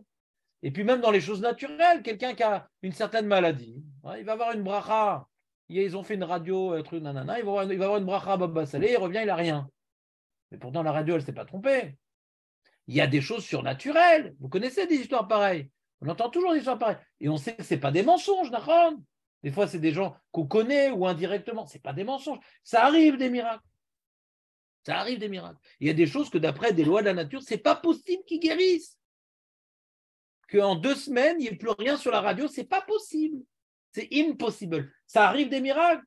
Et puis même dans les choses naturelles, quelqu'un qui a une certaine maladie, il va avoir une bracha. Ils ont fait une radio, un truc, nanana, il va avoir une bracha à Baba Salé, il revient, il n'a rien. Mais pourtant, la radio, elle ne s'est pas trompée. Il y a des choses surnaturelles. Vous connaissez des histoires pareilles. On entend toujours des histoires pareilles. Et on sait que ce n'est pas des mensonges, d'accord? Des fois, c'est des gens qu'on connaît ou indirectement. Ce n'est pas des mensonges. Ça arrive des miracles. Ça arrive des miracles. Il y a des choses que d'après des lois de la nature, ce n'est pas possible qu'ils guérissent. Qu'en 2 semaines, il n'y ait plus rien sur la radio, ce n'est pas possible. C'est impossible. Ça arrive des miracles.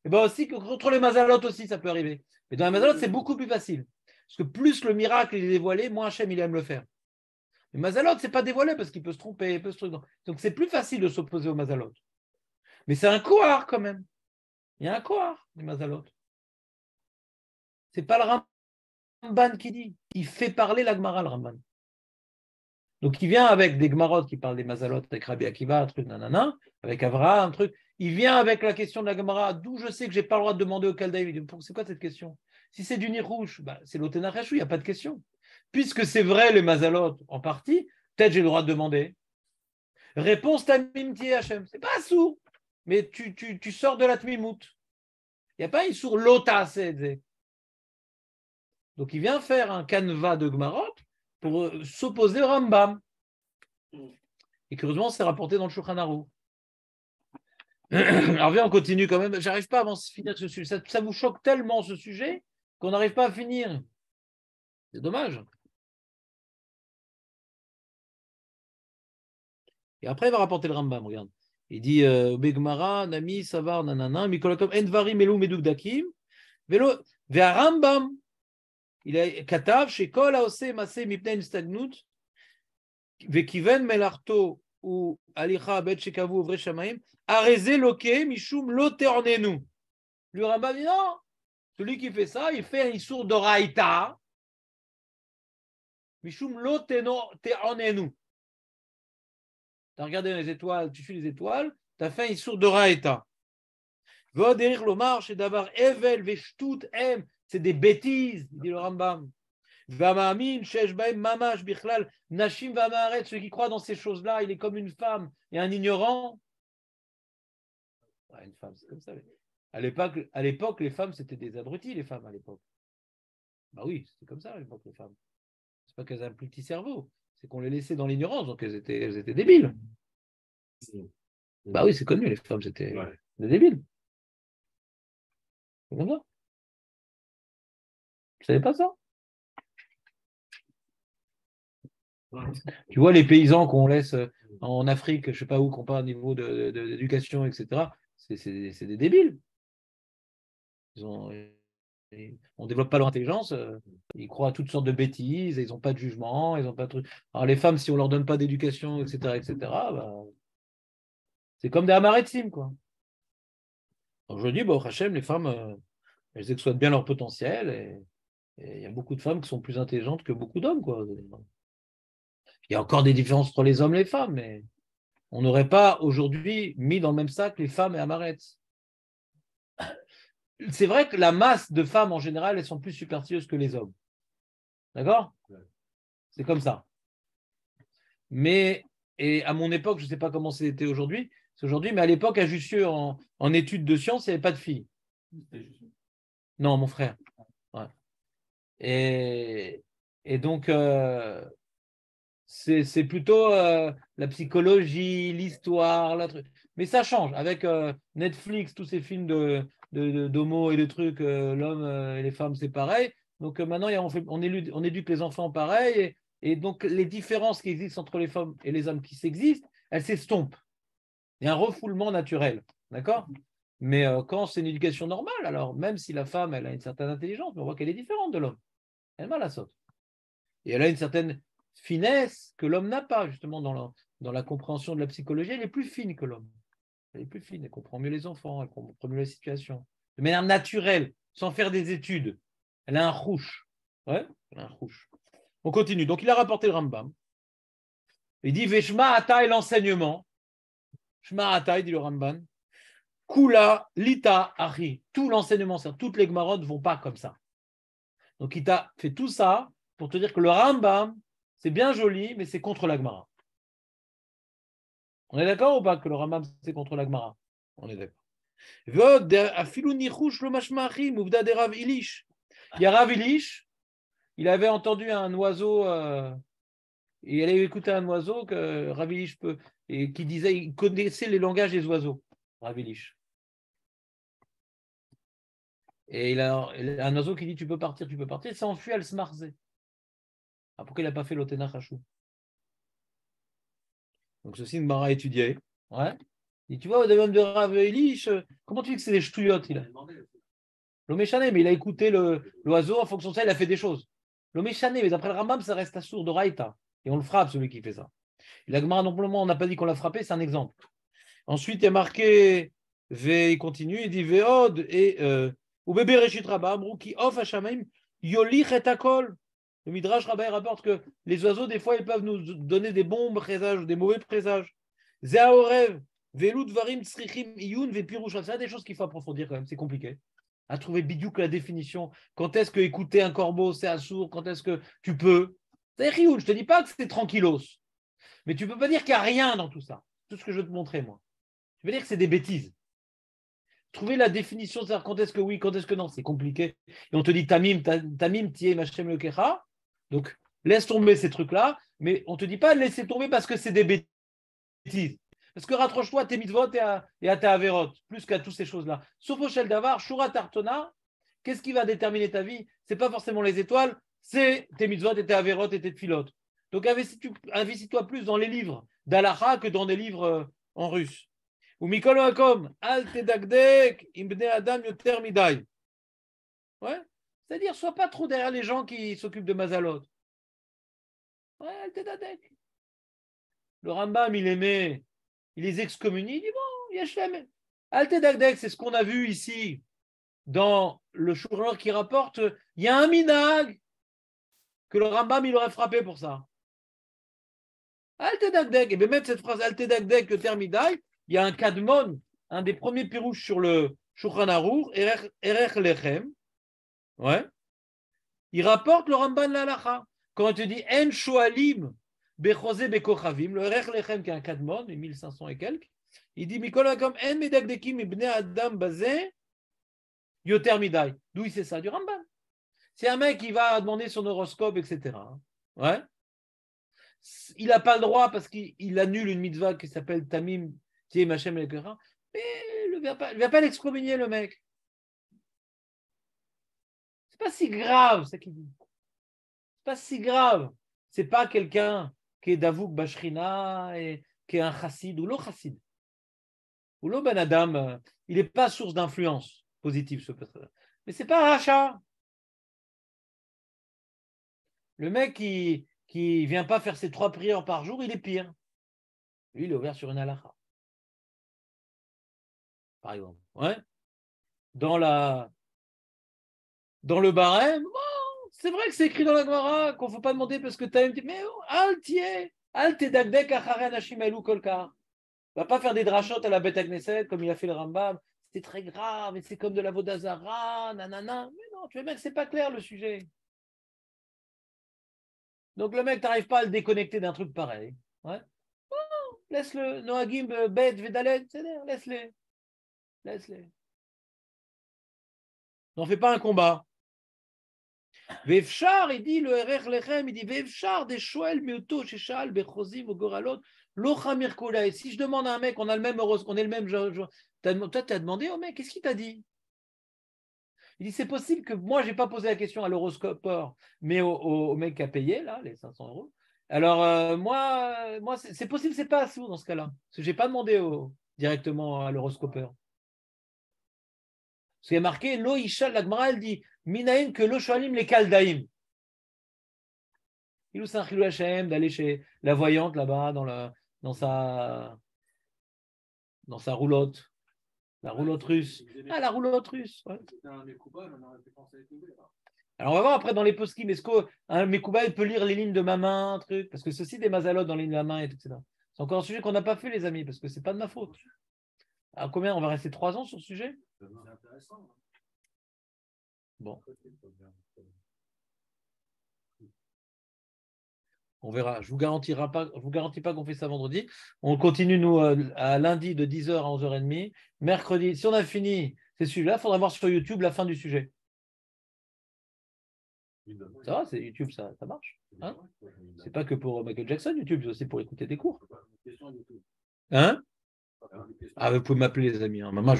Et bien aussi, contre les mazalotes aussi, ça peut arriver. Mais dans les mazalotes, c'est beaucoup plus facile. Parce que plus le miracle est dévoilé, moins Hachem il aime le faire. Les mazalotes, ce n'est pas dévoilé parce qu'il peut se tromper, il peut se tromper. Donc c'est plus facile de s'opposer aux mazalotes. Mais c'est un kohar quand même. Il y a un kohar, les mazalotes. Ce n'est pas le Ramban qui dit. Il fait parler la Gemara, le Ramban. Donc, il vient avec des Gemarot qui parlent des Mazalot, avec Rabbi Akiva, un truc, nanana, avec Avraham, un truc. Il vient avec la question de la Gemara, d'où je sais que je n'ai pas le droit de demander au Kaldaïm. Il dit, c'est quoi cette question? Si c'est du Nirouche, c'est l'Otenachashou, il n'y a pas de question. Puisque c'est vrai, les Mazalot, en partie, peut-être j'ai le droit de demander. Réponse Tamim Hachem. C'est pas sourd, mais tu sors de la Tmimout. Il n'y a pas une sourd Lota Sedze. Donc, il vient faire un canevas de Gemarot pour s'opposer au Rambam. Et curieusement, c'est rapporté dans le Shulchan Aruch. Alors viens, on continue quand même. J'arrive pas à finir ce sujet. Ça vous choque tellement ce sujet qu'on n'arrive pas à finir. C'est dommage. Et après, il va rapporter le Rambam, regarde. Il dit Begmara, Nami, Savar, Nanana, Mikolakom, Envari, Melou, Meduk, Dakim, Velo, Vea Rambam. Il a katav chez Kol Haose Maseh Mipnei Stagnut Vekiven Melarto ou Alicha Bet Shekavu Ovre Shamaim Areze Loke Mishum Lo Teornenu. Le Rambam dit non, celui qui fait ça, il fait un issour d'oraïta Mishum Lo Teornenu. Tu as regardé les étoiles, tu suis les étoiles, tu as fait un issour d'oraïta. Voderir Lomar chez Davar Evel Veshtut Em. C'est des bêtises, dit le Rambam. Celui qui croit dans ces choses-là, il est comme une femme et un ignorant. Ouais, une femme, c'est comme ça. À l'époque, les femmes, c'était des abrutis, les femmes, à l'époque. Bah oui, c'était comme ça, à l'époque, les femmes. C'est pas qu'elles avaient un plus petit cerveau, c'est qu'on les laissait dans l'ignorance, donc elles étaient débiles. Bah oui, c'est connu, les femmes, c'était des débiles. C'est comme ça. Tu savais pas ça? Tu vois, les paysans qu'on laisse en Afrique, je ne sais pas où, qu'on parle au niveau d'éducation, etc., c'est des débiles. On ne développe pas leur intelligence, ils croient à toutes sortes de bêtises, ils n'ont pas de jugement, ils n'ont pas de trucs. Alors les femmes, si on ne leur donne pas d'éducation, etc., c'est comme des amaretsim, quoi. Donc je dis, Hachem, les femmes, elles exploitent bien leur potentiel, et il y a beaucoup de femmes qui sont plus intelligentes que beaucoup d'hommes, quoi. Il y a encore des différences entre les hommes et les femmes, mais on n'aurait pas aujourd'hui mis dans le même sac les femmes et Amaret. C'est vrai que la masse de femmes en général, elles sont plus superstitieuses que les hommes. D'accord? C'est comme ça. Mais, et à mon époque, je ne sais pas comment c'était aujourd'hui, mais à l'époque, à Jussieu, en études de sciences, il n'y avait pas de filles. Non, mon frère. Ouais. Et donc, c'est plutôt la psychologie, l'histoire, la truc. Mais ça change. Avec Netflix, tous ces films d'homo et de trucs, l'homme et les femmes, c'est pareil. Donc maintenant, on éduque les enfants pareil. Et donc, les différences qui existent entre les femmes et les hommes qui s'existent, elles s'estompent. Il y a un refoulement naturel. D'accord? Mais quand c'est une éducation normale, alors même si la femme, elle a une certaine intelligence, on voit qu'elle est différente de l'homme. Elle m'a la saute. Et elle a une certaine finesse que l'homme n'a pas, justement, dans la compréhension de la psychologie. Elle est plus fine que l'homme. Elle est plus fine, elle comprend mieux les enfants, elle comprend mieux la situation. De manière naturelle, sans faire des études. Elle a un rouge. Ouais, elle a un rouge. On continue. Donc, il a rapporté le Rambam. Il dit Veshma Ata et l'enseignement. Shma Ata, il dit le Ramban. Kula, Lita, Achi. Tout l'enseignement, toutes les Gemarot ne vont pas comme ça. Donc, il t'a fait tout ça pour te dire que le Rambam, c'est bien joli, mais c'est contre la Gemara. On est d'accord ou pas que le Rambam, c'est contre la Gemara? On est d'accord. Il y a Rav Ilish, il avait entendu un oiseau, il allait écouter un oiseau que Rav Ilish peut, et qui disait, il connaissait les langages des oiseaux, Rav Ilish. Et il a un oiseau qui dit tu peux partir, il s'est enfui à le smarzer. Ah, pourquoi il n'a pas fait l'Otena Chachou? Donc ceci, une Mara étudié. Ouais. Et tu vois, au domaine de Rav Ilish, comment tu dis que c'est des ch'touillottes il a L'Oméchané, mais il a écouté l'oiseau, en fonction de ça, il a fait des choses. L'Oméchané, mais d'après le Rambam, ça reste à sourd de Raïta. Et on le frappe, celui qui fait ça. Et la Gemara, non on n'a pas dit qu'on l'a frappé, c'est un exemple. Ensuite, il y a marqué, il continue, il dit Veod et ou bébé Reshit Rabba, Amrouki Of Hashamaim, Yolich et Akol. Le Midrash Rabba rapporte que les oiseaux, des fois, ils peuvent nous donner des bons présages, des mauvais présages. Zeaorev, Velut Varim Tsrichim Iyun, Vepirush. C'est des choses qu'il faut approfondir quand même, c'est compliqué. À trouver bidiouk la définition. Quand est-ce que écouter un corbeau, c'est assourd? Quand est-ce que tu peux? C'est Rioul, je ne te dis pas que c'est tranquillos. Mais tu ne peux pas dire qu'il n'y a rien dans tout ça. Tout ce que je veux te montrer, moi. Je veux dire que c'est des bêtises. Trouver la définition, c'est-à-dire quand est-ce que oui, quand est-ce que non, c'est compliqué. Et on te dit Tamim, Tiem, Hashem le Kecha. Donc, laisse tomber ces trucs-là, mais on ne te dit pas de laisser tomber parce que c'est des bêtises. Parce que rapproche-toi à tes mitzvot et à tes averot, plus qu'à toutes ces choses-là. Sauf au Shel Davar, Shura Tartona, qu'est-ce qui va déterminer ta vie? Ce n'est pas forcément les étoiles, c'est tes mitzvot et tes averot et tes tfilotes. Donc, investis-toi plus dans les livres d'Alacha que dans des livres en russe. Ou Mikol Hakom, Al Tedagdek, Imbne Adam Yoter Midai. Ouais, c'est-à-dire, sois pas trop derrière les gens qui s'occupent de Mazalot. Ouais, Al Tedagdek. Le Rambam, il les excommunie, il dit bon, Yeshem. Al Tedagdek, c'est ce qu'on a vu ici dans le Shulchan qui rapporte, il y a un minag que le Rambam, il aurait frappé pour ça. Al Tedagdek, et bien même cette phrase Al Tedagdek, Yoter Midai, il y a un Kadmon, un des premiers pirouches sur le Shulchan Aruch, Erech Lechem. Ouais. Il rapporte le Ramban l'Alacha. Quand il te dit En Shoalim Bechosé Bekochavim, le Erech Lechem qui est un Kadmon, 1500 et quelques, il dit Mikol comme En Medagdekim Ibne Adam Bazé Yoter Midai. D'où il sait ça? Du Ramban. C'est un mec qui va demander son horoscope, etc. Ouais. Il n'a pas le droit parce qu'il annule une mitzvah qui s'appelle Tamim. Mais il ne va pas l'excommunier, le mec. C'est pas si grave, c'est qu'il dit. C'est pas si grave. C'est pas quelqu'un qui est Davouk Bashrina et qui est un chassid ou l'eau chassid. Ou l'eau ben Adam, il n'est pas source d'influence positive, ce personnage. Mais c'est pas un rachat. Le mec qui vient pas faire ses 3 prières par jour, il est pire. Lui, il est ouvert sur une halakha. Par exemple. Ouais. Dans le barème, oh, c'est vrai que c'est écrit dans la Gemara qu'on ne faut pas demander parce que tu as une petite. Mais al tedagdek acharen hashim elu kolkar. Va pas faire des drachotes à la bête Agneset comme il a fait le Rambam. C'est très grave et c'est comme de la Vodazara, nanana. Mais non, tu vois bien que c'est pas clair le sujet. Donc le mec, tu n'arrives pas à le déconnecter d'un truc pareil. Ouais. Oh, laisse-le. Noagim, Bet, Vedalet, laisse-les. Laisse-les. N'en fais pas un combat. Vefchar, il dit le Erech Lechem, il dit Vefchar des Shoel Meuto Shechal Bechozim ou Goralot Lochamir Kola. Et si je demande à un mec, on est le même genre. Toi, tu as demandé au mec, qu'est-ce qu'il t'a dit? Il dit c'est possible que moi, je n'ai pas posé la question à l'horoscopeur, mais au mec qui a payé, là, les 500 euros. Alors, moi c'est possible, c'est pas assez dans ce cas-là. Parce que je n'ai pas demandé directement à l'horoscopeur. Parce qu'il y a marqué, Lo Ishal, la Gemara, elle dit, Minaïm que Lo Shoalim les Kaldaïm. Il c'est un Chilou Hashem d'aller chez la voyante là-bas, dans sa roulotte. La roulotte russe. Ah, la roulotte russe. Ouais. Alors, on va voir après dans les poskim, est-ce que Mekouba, il peut lire les lignes de ma main, un truc, parce que c'est aussi des mazalotes dans les lignes de la main, etc. C'est encore un sujet qu'on n'a pas fait, les amis, parce que c'est pas de ma faute. À combien? On va rester 3 ans sur ce sujet? C'est intéressant. Bon. On verra. Je ne vous garantis pas qu'on fait ça vendredi. On continue, nous, à lundi de 10h à 11h30. Mercredi, si on a fini ces sujets-là, il faudra voir sur YouTube la fin du sujet. Ça va, c'est YouTube, ça marche. Hein, c'est pas que pour Michael Jackson, YouTube, c'est aussi pour écouter des cours. Hein? Ah, vous pouvez m'appeler, les amis. Hein. Maman,